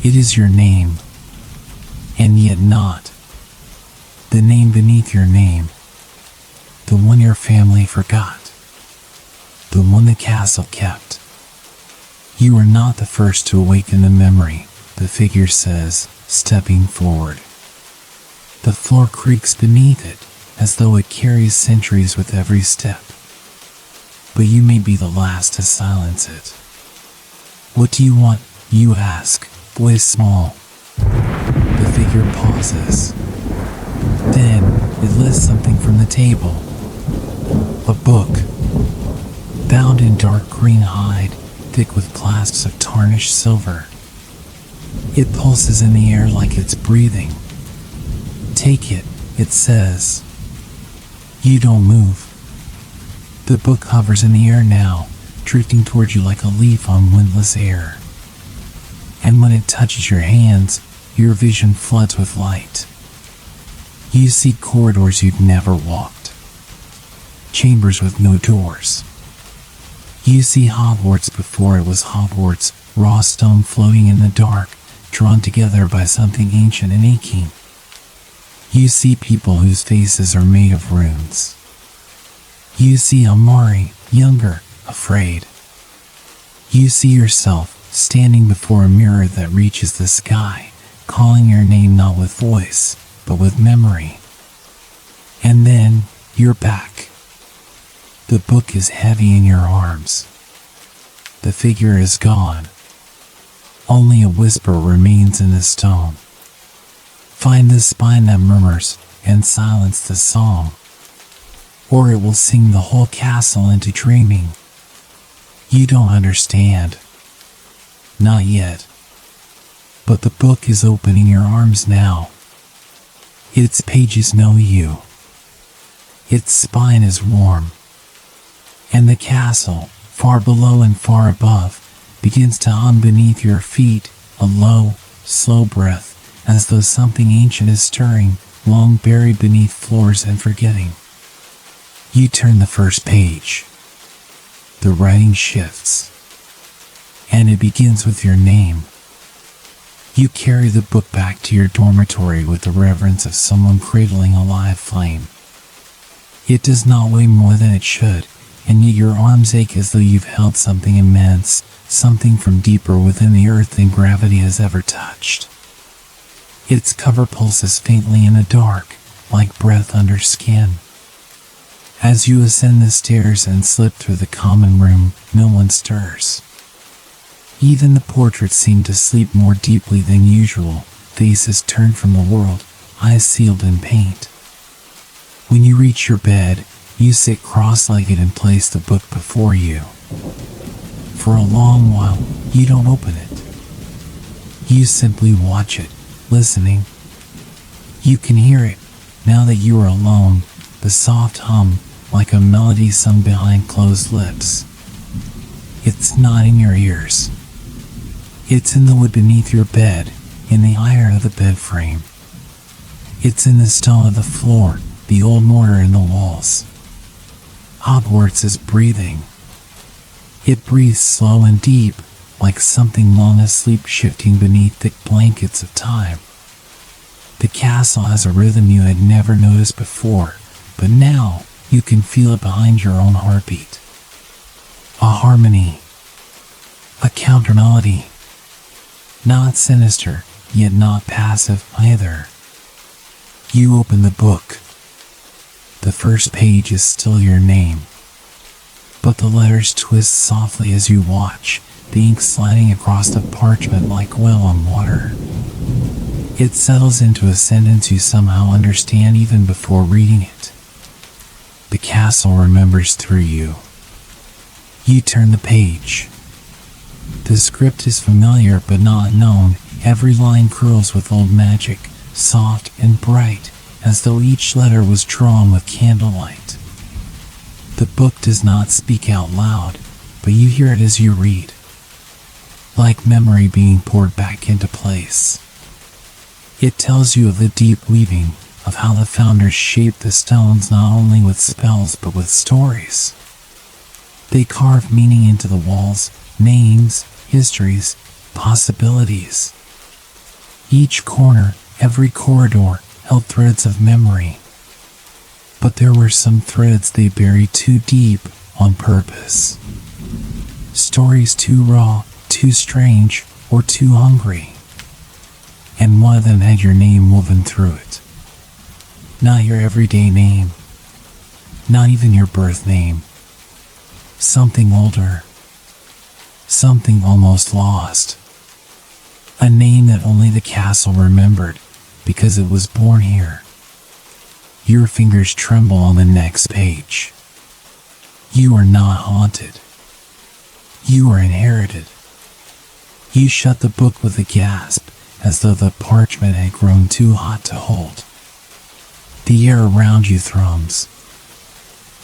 It is your name, and yet not. The name beneath your name. The one your family forgot. The one the castle kept. You are not the first to awaken the memory, the figure says, stepping forward. The floor creaks beneath it, as though it carries centuries with every step. But you may be the last to silence it. What do you want, you ask, voice small. The figure pauses. Then, it lifts something from the table. A book. Bound in dark green hide, thick with clasps of tarnished silver. It pulses in the air like it's breathing. Take it, it says. You don't move. The book hovers in the air now, drifting toward you like a leaf on windless air. And when it touches your hands, your vision floods with light. You see corridors you'd never walked. Chambers with no doors. You see Hogwarts before it was Hogwarts, raw stone floating in the dark, drawn together by something ancient and aching. You see people whose faces are made of runes. You see Amari, younger, afraid. You see yourself, standing before a mirror that reaches the sky, calling your name not with voice, but with memory. And then, you're back. The book is heavy in your arms. The figure is gone. Only a whisper remains in the stone. Find the spine that murmurs, and silence the song, or it will sing the whole castle into dreaming. You don't understand. Not yet. But the book is opening your arms now. Its pages know you. Its spine is warm. And the castle, far below and far above, begins to hum beneath your feet, a low, slow breath, as though something ancient is stirring, long buried beneath floors and forgetting. You turn the first page. The writing shifts. And it begins with your name. You carry the book back to your dormitory with the reverence of someone cradling a live flame. It does not weigh more than it should, and yet your arms ache as though you've held something immense, something from deeper within the earth than gravity has ever touched. Its cover pulses faintly in the dark, like breath under skin. As you ascend the stairs and slip through the common room, no one stirs. Even the portraits seem to sleep more deeply than usual, faces turned from the world, eyes sealed in paint. When you reach your bed, you sit cross-legged and place the book before you. For a long while, you don't open it. You simply watch it, listening. You can hear it, now that you are alone, the soft hum, like a melody sung behind closed lips. It's not in your ears. It's in the wood beneath your bed, in the iron of the bed frame. It's in the stone of the floor, the old mortar in the walls. Hogwarts is breathing. It breathes slow and deep, like something long asleep shifting beneath thick blankets of time. The castle has a rhythm you had never noticed before, but now you can feel it behind your own heartbeat. A harmony. A counter melody. Not sinister, yet not passive either. You open the book. The first page is still your name. But the letters twist softly as you watch, the ink sliding across the parchment like oil on water. It settles into a sentence you somehow understand even before reading it. The castle remembers through you. You turn the page. The script is familiar but not known. Every line curls with old magic, soft and bright, as though each letter was drawn with candlelight. The book does not speak out loud, but you hear it as you read, like memory being poured back into place. It tells you of the deep weaving, of how the founders shaped the stones not only with spells but with stories. They carved meaning into the walls, names, histories, possibilities. Each corner, every corridor, held threads of memory. But there were some threads they buried too deep on purpose. Stories too raw, too strange, or too hungry. And one of them had your name woven through it. Not your everyday name. Not even your birth name. Something older. Something almost lost. A name that only the castle remembered because it was born here. Your fingers tremble on the next page. You are not haunted. You are inherited. You shut the book with a gasp, as though the parchment had grown too hot to hold. The air around you thrums.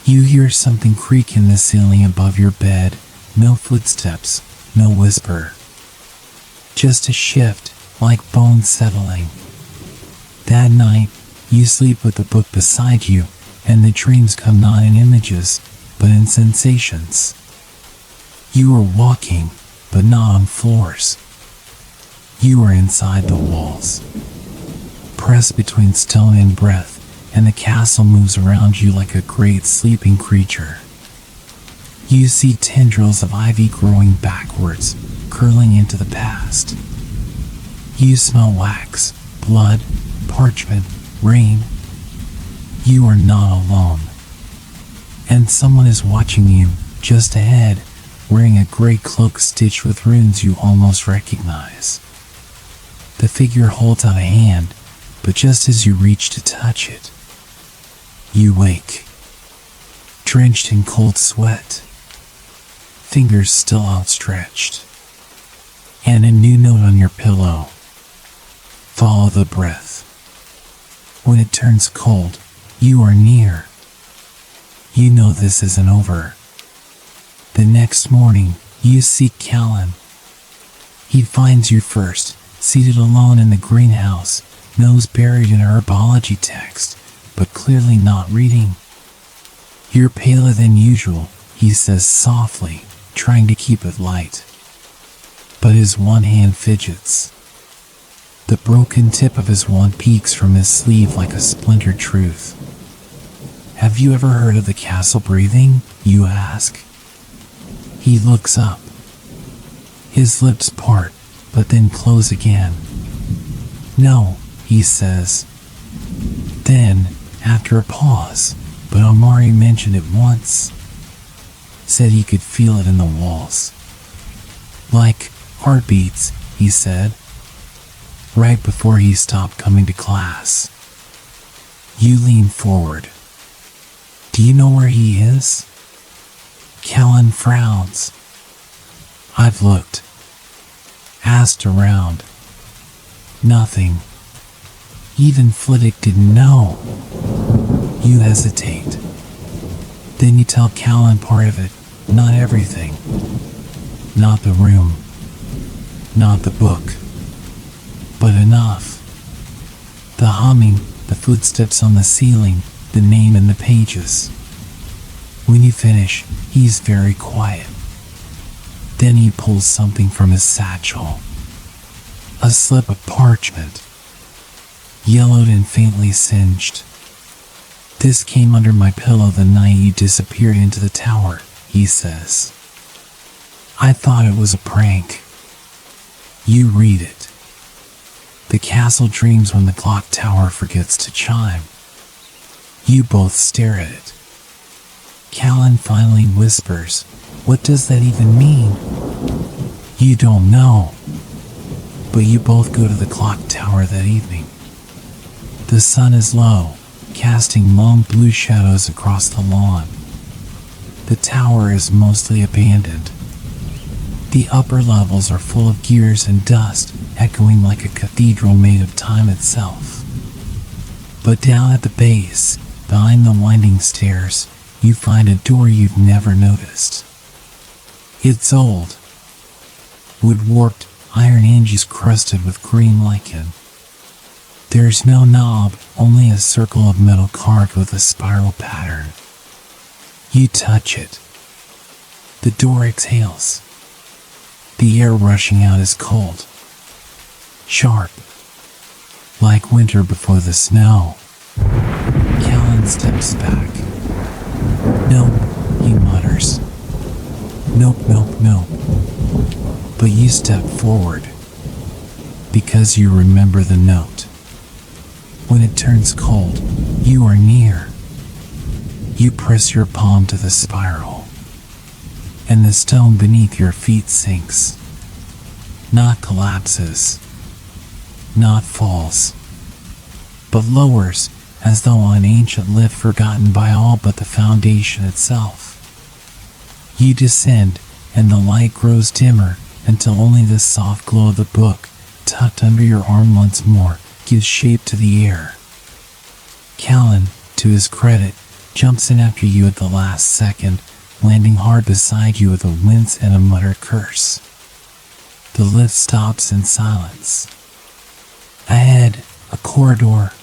You hear something creak in the ceiling above your bed. No footsteps, no whisper. Just a shift, like bones settling. That night, you sleep with the book beside you, and the dreams come not in images, but in sensations. You are walking, but not on floors. You are inside the walls. Pressed between stone and breath, and the castle moves around you like a great sleeping creature. You see tendrils of ivy growing backwards, curling into the past. You smell wax, blood, parchment, rain. You are not alone. And someone is watching you, just ahead, wearing a gray cloak stitched with runes you almost recognize. The figure holds out a hand, but just as you reach to touch it, you wake, drenched in cold sweat, fingers still outstretched, and a new note on your pillow. Follow the breath. When it turns cold, you are near. You know this isn't over. The next morning, you seek Callan. He finds you first, seated alone in the greenhouse, nose buried in a herbology text, but clearly not reading. You're paler than usual, he says softly, trying to keep it light. But his one hand fidgets. The broken tip of his wand peeks from his sleeve like a splintered truth. Have you ever heard of the castle breathing? You ask. He looks up. His lips part, but then close again. No, he says. Then, after a pause, but Amari mentioned it once. Said he could feel it in the walls. Like heartbeats, he said. Right before he stopped coming to class. You lean forward. Do you know where he is? Callan frowns. I've looked. Asked around. Nothing. Even Flitwick didn't know. You hesitate. Then you tell Callan part of it, not everything. Not the room. Not the book. But enough. The humming, the footsteps on the ceiling, the name in the pages. When you finish, he's very quiet. Then he pulls something from his satchel. A slip of parchment. Yellowed and faintly singed. This came under my pillow the night you disappeared into the tower, he says. I thought it was a prank. You read it. The castle dreams when the clock tower forgets to chime. You both stare at it. Callan finally whispers, "What does that even mean?" You don't know. But you both go to the clock tower that evening. The sun is low, casting long blue shadows across the lawn. The tower is mostly abandoned. The upper levels are full of gears and dust, echoing like a cathedral made of time itself. But down at the base, behind the winding stairs, you find a door you've never noticed. It's old. Wood warped, iron hinges crusted with green lichen. There's no knob, only a circle of metal carved with a spiral pattern. You touch it. The door exhales. The air rushing out is cold, sharp, like winter before the snow. Callan steps back. "Nope," he mutters. "Nope, nope, nope." But you step forward, because you remember the note. When it turns cold, you are near. You press your palm to the spiral, and the stone beneath your feet sinks. Not collapses, not falls, but lowers as though an ancient lift forgotten by all but the foundation itself. You descend, and the light grows dimmer until only the soft glow of the book, tucked under your arm once more, gives shape to the air. Callan, to his credit, jumps in after you at the last second, landing hard beside you with a wince and a muttered curse. The lift stops in silence. Ahead, a corridor,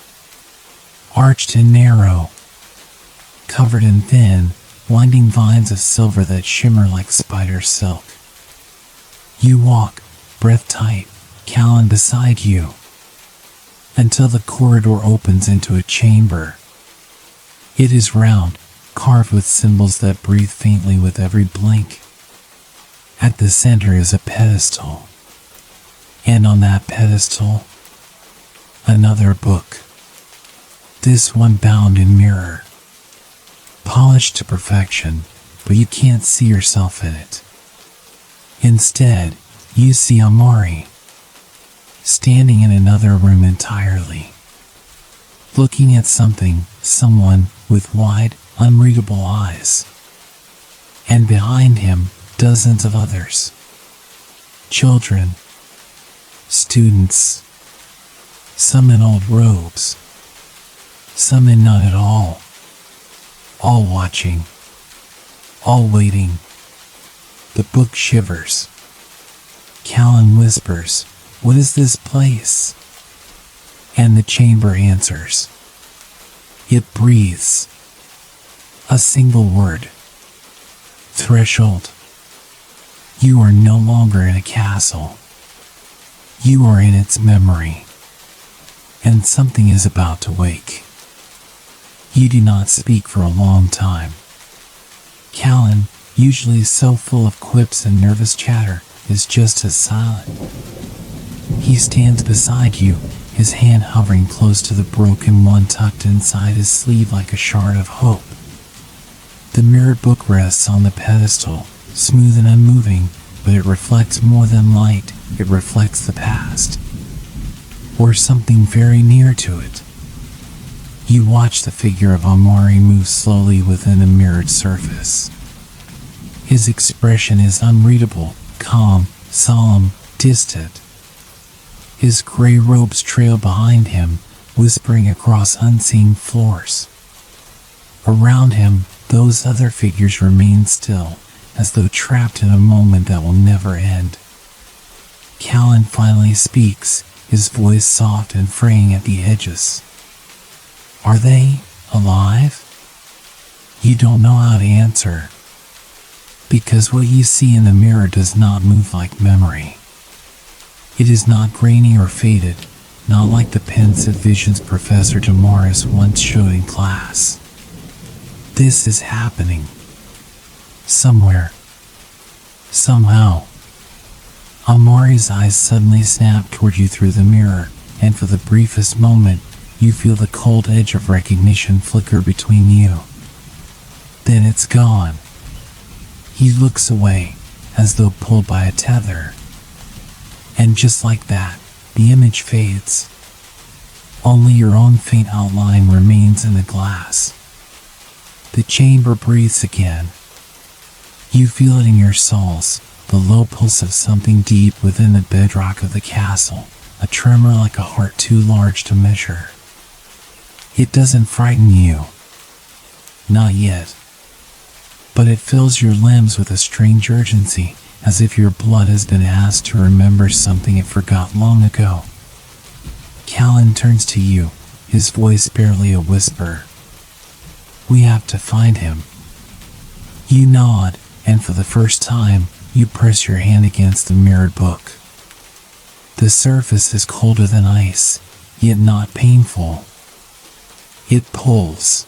arched and narrow, covered in thin, winding vines of silver that shimmer like spider silk. You walk, breath tight, Callan beside you, until the corridor opens into a chamber. It is round, carved with symbols that breathe faintly with every blink. At the center is a pedestal, and on that pedestal, another book. This one bound in mirror, polished to perfection, but you can't see yourself in it. Instead, you see Amari, standing in another room entirely, looking at someone with wide, unreadable eyes. And behind him, dozens of others. Children, students, some in old robes, some in none at all watching, all waiting. The book shivers. Callan whispers, "What is this place?" And the chamber answers. It breathes. A single word. Threshold. You are no longer in a castle. You are in its memory. And something is about to wake. You do not speak for a long time. Callan, usually so full of quips and nervous chatter, is just as silent. He stands beside you, his hand hovering close to the broken one tucked inside his sleeve like a shard of hope. The mirrored book rests on the pedestal, smooth and unmoving, but it reflects more than light. It reflects the past, or something very near to it. You watch the figure of Amari move slowly within the mirrored surface. His expression is unreadable, calm, solemn, distant. His gray robes trail behind him, whispering across unseen floors. Around him, those other figures remain still, as though trapped in a moment that will never end. Callan finally speaks, his voice soft and fraying at the edges. Are they alive? You don't know how to answer, because what you see in the mirror does not move like memory. It is not grainy or faded, not like the pensive visions Professor Damaris once showed in class. This is happening. Somewhere. Somehow. Amari's eyes suddenly snap toward you through the mirror, and for the briefest moment, you feel the cold edge of recognition flicker between you. Then it's gone. He looks away, as though pulled by a tether. And just like that, the image fades. Only your own faint outline remains in the glass. The chamber breathes again. You feel it in your soles, the low pulse of something deep within the bedrock of the castle, a tremor like a heart too large to measure. It doesn't frighten you. Not yet. But it fills your limbs with a strange urgency, as if your blood has been asked to remember something it forgot long ago. Callan turns to you, his voice barely a whisper. We have to find him. You nod, and for the first time, You press your hand against the mirrored book. The surface is colder than ice, yet not painful. It pulls.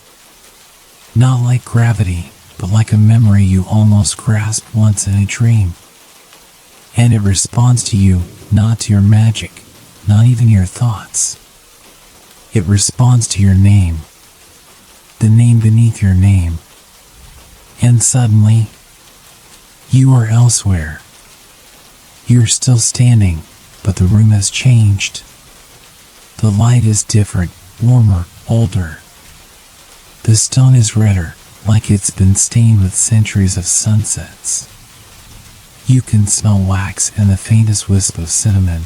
Not like gravity, but like a memory you almost grasped once in a dream. And it responds to you, not to your magic, not even your thoughts. It responds to your name. The name beneath your name. And suddenly, you are elsewhere. You're still standing, but the room has changed. The light is different, warmer, older. The stone is redder, like it's been stained with centuries of sunsets. You can smell wax and the faintest wisp of cinnamon.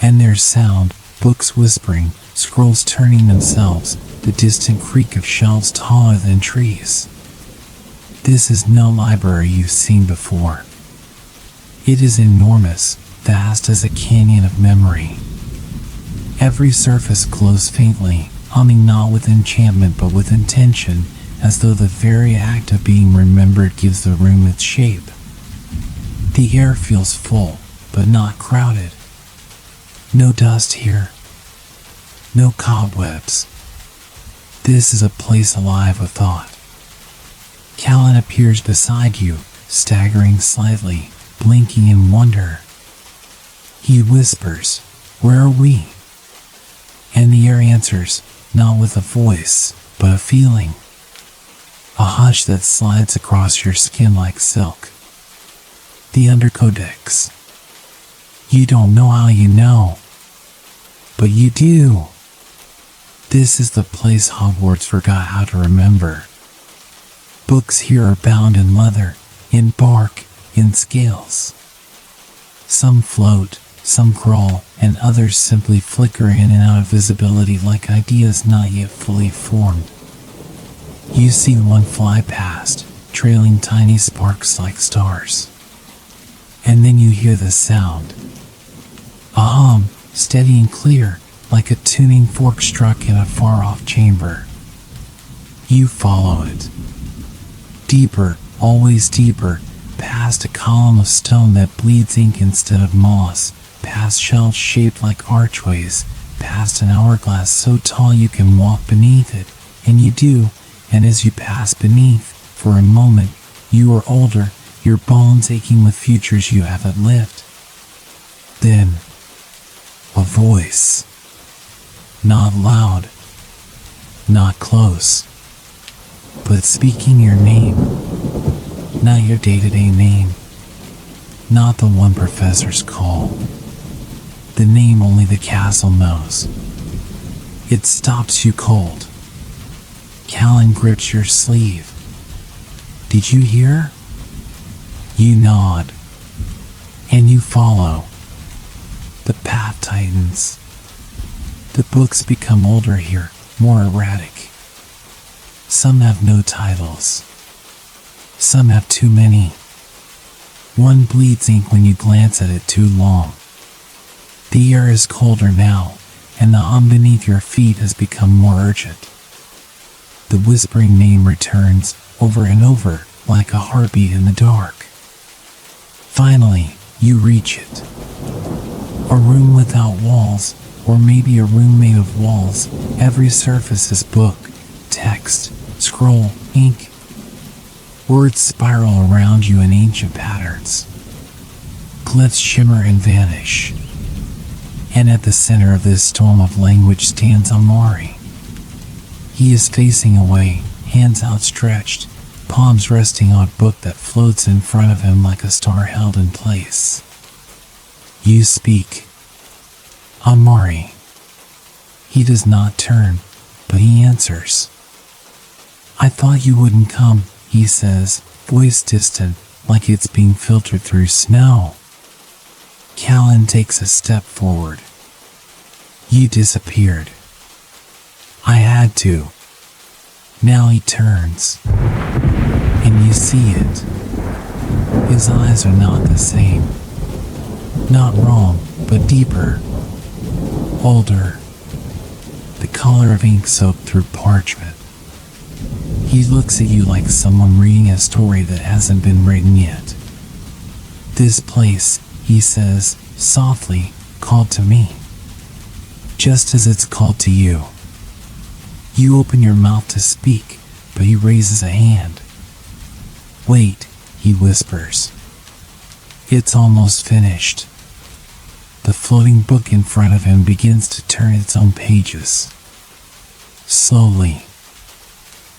And there's sound, books whispering, scrolls turning themselves, the distant creak of shelves taller than trees. This is no library you've seen before. It is enormous, vast as a canyon of memory. Every surface glows faintly, humming not with enchantment but with intention, as though the very act of being remembered gives the room its shape. The air feels full, but not crowded. No dust here. No cobwebs. This is a place alive with thought. Callan appears beside you, staggering slightly, blinking in wonder. He whispers, "Where are we?" And the air answers, not with a voice, but a feeling. A hush that slides across your skin like silk. The Undercodex. You don't know how you know, but you do. This is the place Hogwarts forgot how to remember. Books here are bound in leather, in bark, in scales. Some float, some crawl, and others simply flicker in and out of visibility like ideas not yet fully formed. You see one fly past, trailing tiny sparks like stars. And then you hear the sound. A hum, steady and clear, like a tuning fork struck in a far-off chamber. You follow it. Deeper, always deeper, past a column of stone that bleeds ink instead of moss, past shelves shaped like archways, past an hourglass so tall you can walk beneath it, and you do, and as you pass beneath, for a moment, you are older, your bones aching with futures you haven't lived. Then, a voice. Not loud, not close, but speaking your name. Not your day-to-day name. Not the one professors call. The name only the castle knows. It stops you cold. Callan grips your sleeve. Did you hear? You nod. And you follow. The path tightens. The books become older here, more erratic. Some have no titles. Some have too many. One bleeds ink when you glance at it too long. The air is colder now, and the hum beneath your feet has become more urgent. The whispering name returns, over and over, like a heartbeat in the dark. Finally, you reach it. A room without walls, or maybe a room made of walls. Every surface is book, text, scroll, ink. Words spiral around you in ancient patterns. Glyphs shimmer and vanish. And at the center of this storm of language stands Amari. He is facing away, hands outstretched, palms resting on a book that floats in front of him like a star held in place. You speak. Amari. He does not turn, but he answers. I thought you wouldn't come, he says, voice distant, like it's being filtered through snow. Callan takes a step forward. You disappeared. I had to. Now he turns. And you see it. His eyes are not the same. Not wrong, but deeper. Older. The color of ink soaked through parchment. He looks at you like someone reading a story that hasn't been written yet. This place, he says, softly, called to me. Just as it's called to you. You open your mouth to speak, but he raises a hand. Wait, he whispers. It's almost finished. The floating book in front of him begins to turn its own pages. Slowly.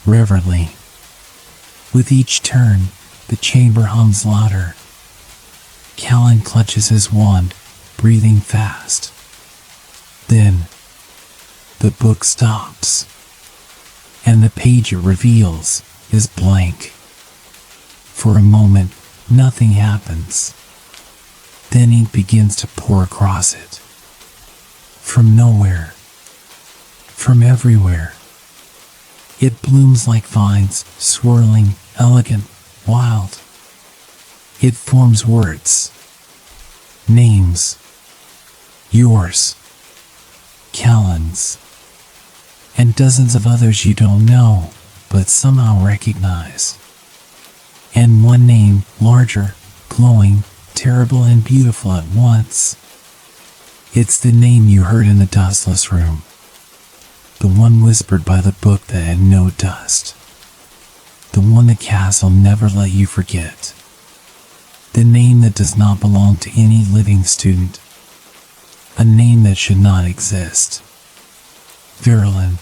Reverently. With each turn, the chamber hums louder. Callan clutches his wand, breathing fast. Then, the book stops, and the page it reveals is blank. For a moment, nothing happens. Then ink begins to pour across it. From nowhere. From everywhere. It blooms like vines, swirling, elegant, wild. It forms words. Names. Yours. Callan's. And dozens of others you don't know, but somehow recognize. And one name, larger, glowing, terrible and beautiful at once. It's the name you heard in the dustless room. The one whispered by the book that had no dust. The one the castle never let you forget. The name that does not belong to any living student. A name that should not exist. Virulent.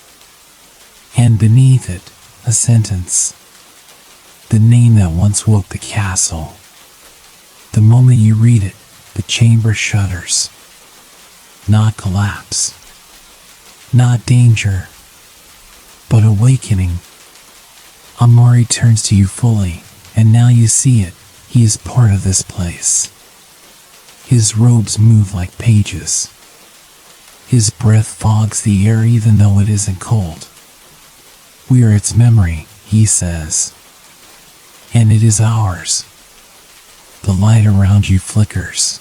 And beneath it, a sentence. The name that once woke the castle. The moment you read it, the chamber shudders. Not collapse. Not danger. But awakening. Amari turns to you fully, and now you see it. He is part of this place. His robes move like pages. His breath fogs the air even though it isn't cold. We are its memory, he says. And it is ours. The light around you flickers.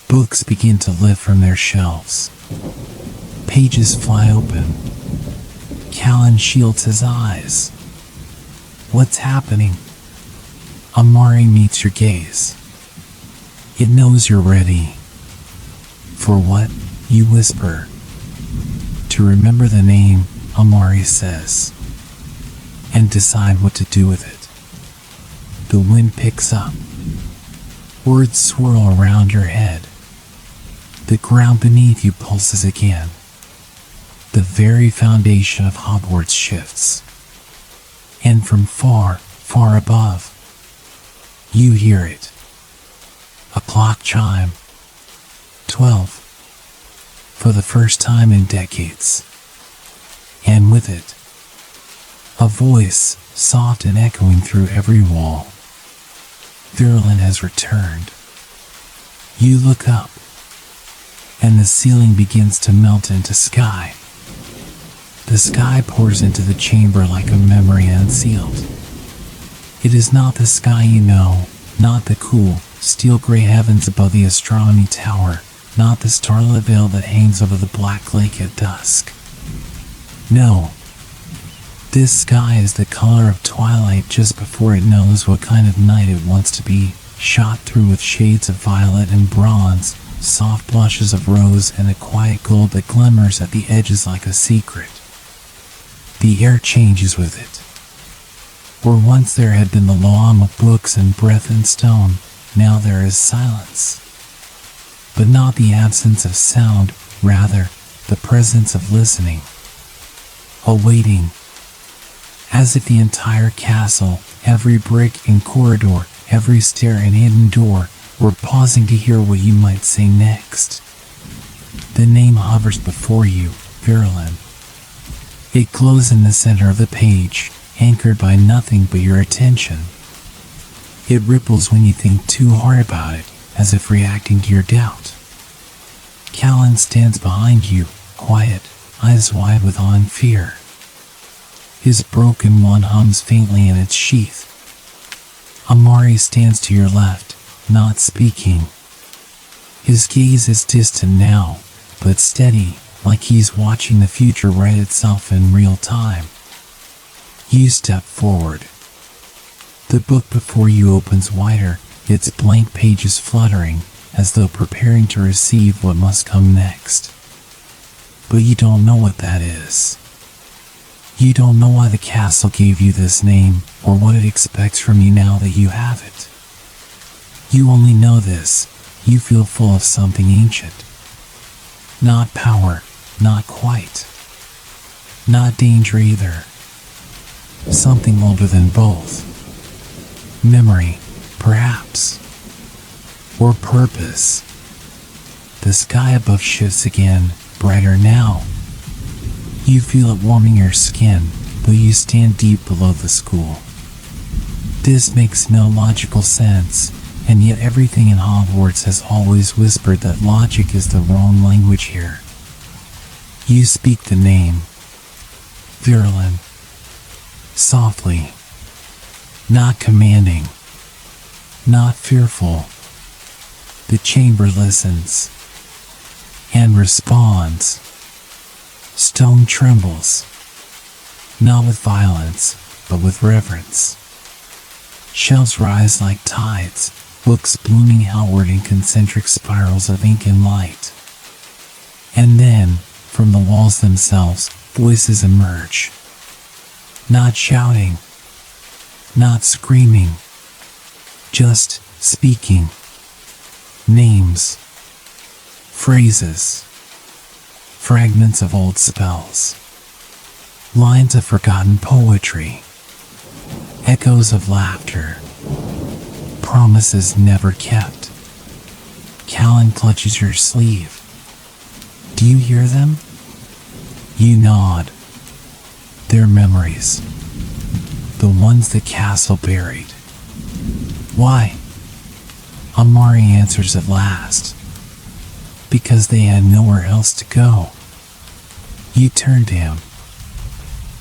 Books begin to lift from their shelves. Pages fly open. Callan shields his eyes. What's happening? Amari meets your gaze. It knows you're ready. For what? You whisper. To remember the name, Amari says. And decide what to do with it. The wind picks up. Words swirl around your head. The ground beneath you pulses again. The very foundation of Hogwarts shifts. And from far, far above, you hear it. A clock chime. 12. For the first time in decades. And with it, a voice, soft and echoing through every wall. Virulent has returned. You look up, and the ceiling begins to melt into sky. The sky pours into the chamber like a memory unsealed. It is not the sky you know, not the cool, steel-gray heavens above the astronomy tower, not the starlit veil that hangs over the black lake at dusk. No. This sky is the color of twilight just before it knows what kind of night it wants to be, shot through with shades of violet and bronze, soft blushes of rose and a quiet gold that glimmers at the edges like a secret. The air changes with it. Where once there had been the lawn of books and breath and stone, now there is silence. But not the absence of sound, rather, the presence of listening. Awaiting. As if the entire castle, every brick and corridor, every stair and hidden door, were pausing to hear what you might say next. The name hovers before you, Virulent. It glows in the center of the page, anchored by nothing but your attention. It ripples when you think too hard about it, as if reacting to your doubt. Callan stands behind you, quiet, eyes wide with awe and fear. His broken wand hums faintly in its sheath. Amari stands to your left, not speaking. His gaze is distant now, but steady, like he's watching the future write itself in real time. You step forward. The book before you opens wider, its blank pages fluttering as though preparing to receive what must come next. But you don't know what that is. You don't know why the castle gave you this name or what it expects from you now that you have it. You only know this: you feel full of something ancient. Not power, not quite. Not danger either. Something older than both. Memory, perhaps. Or purpose. The sky above shifts again, brighter now. You feel it warming your skin, though you stand deep below the school. This makes no logical sense, and yet everything in Hogwarts has always whispered that logic is the wrong language here. You speak the name. Virulent. Softly. Not commanding. Not fearful. The chamber listens. And responds. Stone trembles. Not with violence, but with reverence. Shelves rise like tides, books blooming outward in concentric spirals of ink and light. And then, from the walls themselves, voices emerge. Not shouting, not screaming, just speaking. Names, phrases, fragments of old spells, lines of forgotten poetry, echoes of laughter, promises never kept. Callan clutches your sleeve. Do you hear them? You nod. They're memories. The ones the castle buried. Why? Amari answers at last. Because they had nowhere else to go. You turn to him.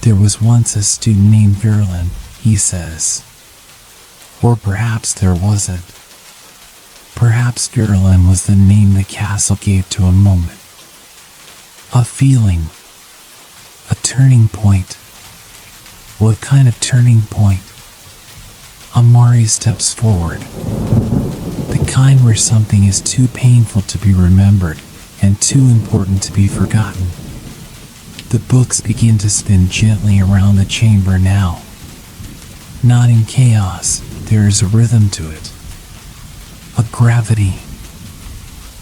There was once a student named Virulent, he says. Or perhaps there wasn't. Perhaps Virulent was the name the castle gave to a moment. A feeling. A turning point. What kind of turning point? Amari steps forward. The kind where something is too painful to be remembered and too important to be forgotten. The books begin to spin gently around the chamber now. Not in chaos, there is a rhythm to it. A gravity.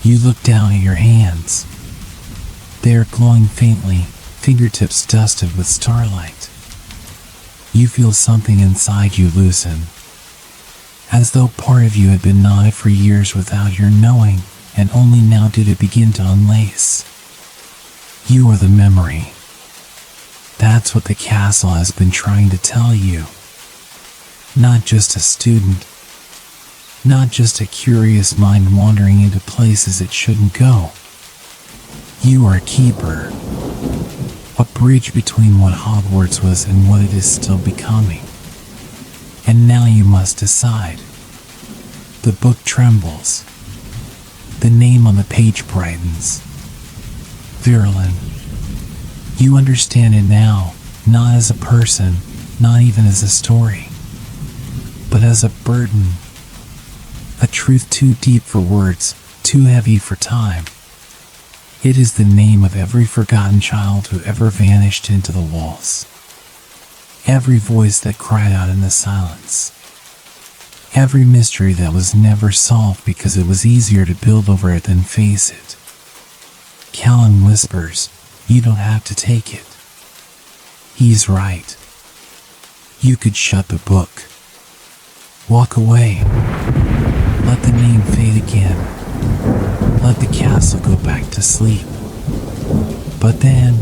You look down at your hands. They are glowing faintly, fingertips dusted with starlight. You feel something inside you loosen. As though part of you had been knotted for years without your knowing, and only now did it begin to unlace. You are the memory. That's what the castle has been trying to tell you. Not just a student. Not just a curious mind wandering into places it shouldn't go. You are a keeper. A bridge between what Hogwarts was and what it is still becoming. And now you must decide. The book trembles. The name on the page brightens. Virulent. You understand it now, not as a person, not even as a story, but as a burden. A truth too deep for words, too heavy for time. It is the name of every forgotten child who ever vanished into the walls. Every voice that cried out in the silence. Every mystery that was never solved because it was easier to build over it than face it. Callan whispers, you don't have to take it. He's right. You could shut the book. Walk away. Let the name fade again. Let the castle go back to sleep. But then,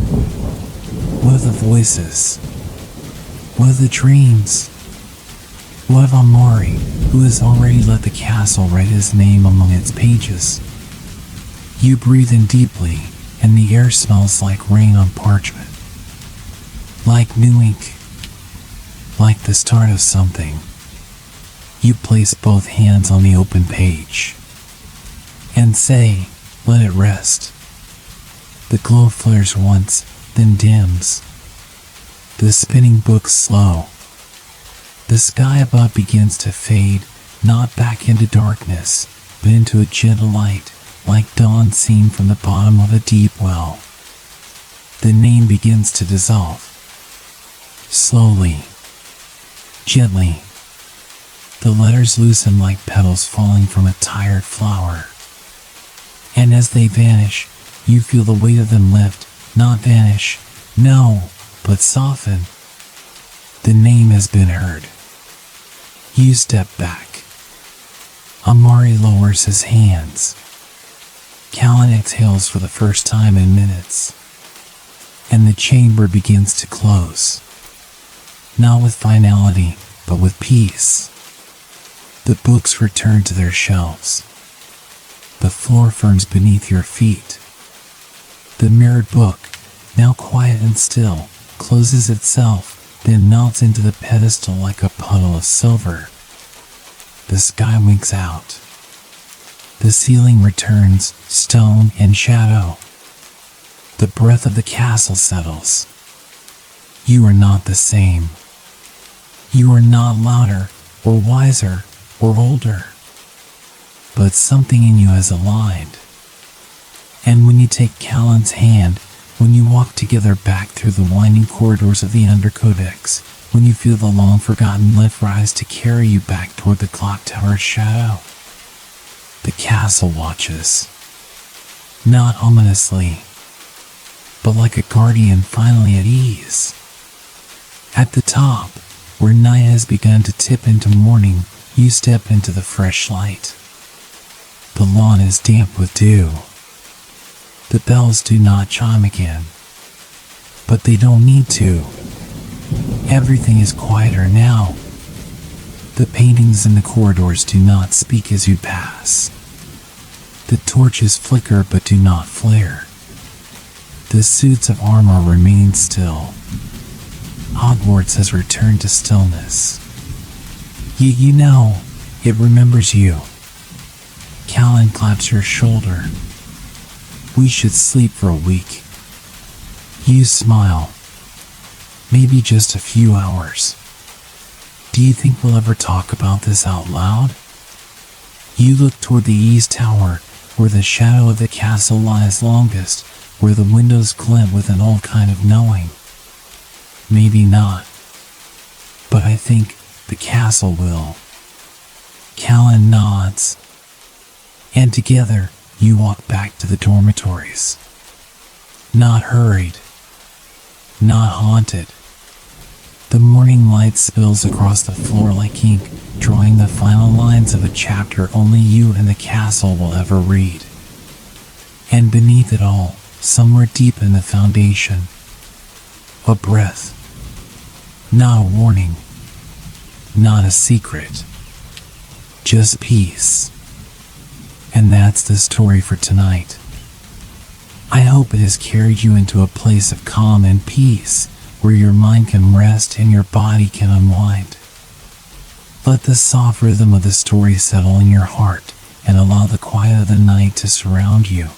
what of the voices? What of the dreams? What of Amari, who has already let the castle write his name among its pages? You breathe in deeply, and the air smells like rain on parchment. Like new ink. Like the start of something. You place both hands on the open page. And say, let it rest. The glow flares once, then dims. The spinning book slow. The sky above begins to fade, not back into darkness, but into a gentle light, like dawn seen from the bottom of a deep well. The name begins to dissolve. Slowly, gently. The letters loosen like petals falling from a tired flower. And as they vanish, you feel the weight of them lift, not vanish, no, but soften. The name has been heard. You step back. Amari lowers his hands. Callan exhales for the first time in minutes. And the chamber begins to close. Not with finality, but with peace. The books return to their shelves. The floor firms beneath your feet. The mirrored book, now quiet and still, closes itself, then melts into the pedestal like a puddle of silver. The sky winks out. The ceiling returns, stone and shadow. The breath of the castle settles. You are not the same. You are not louder, or wiser, or older. But something in you has aligned. And when you take Callan's hand, when you walk together back through the winding corridors of the Undercodex, when you feel the long-forgotten lift rise to carry you back toward the clock tower's shadow, the castle watches. Not ominously, but like a guardian finally at ease. At the top, where night has begun to tip into morning, you step into the fresh light. The lawn is damp with dew. The bells do not chime again. But they don't need to. Everything is quieter now. The paintings in the corridors do not speak as you pass. The torches flicker but do not flare. The suits of armor remain still. Hogwarts has returned to stillness. You know, it remembers you. Callan claps your shoulder. We should sleep for a week. You smile. Maybe just a few hours. Do you think we'll ever talk about this out loud? You look toward the east tower, where the shadow of the castle lies longest, where the windows glint with an old kind of knowing. Maybe not. But I think the castle will. Callan nods. And together, you walk back to the dormitories. Not hurried. Not haunted. The morning light spills across the floor like ink, drawing the final lines of a chapter only you and the castle will ever read. And beneath it all, somewhere deep in the foundation, a breath. Not a warning. Not a secret. Just peace. And that's the story for tonight. I hope it has carried you into a place of calm and peace, where your mind can rest and your body can unwind. Let the soft rhythm of the story settle in your heart and allow the quiet of the night to surround you.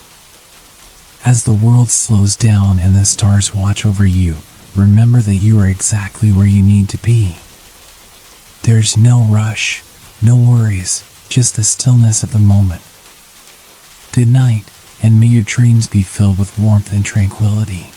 As the world slows down and the stars watch over you, remember that you are exactly where you need to be. There's no rush, no worries, just the stillness of the moment. Good night, and may your dreams be filled with warmth and tranquility.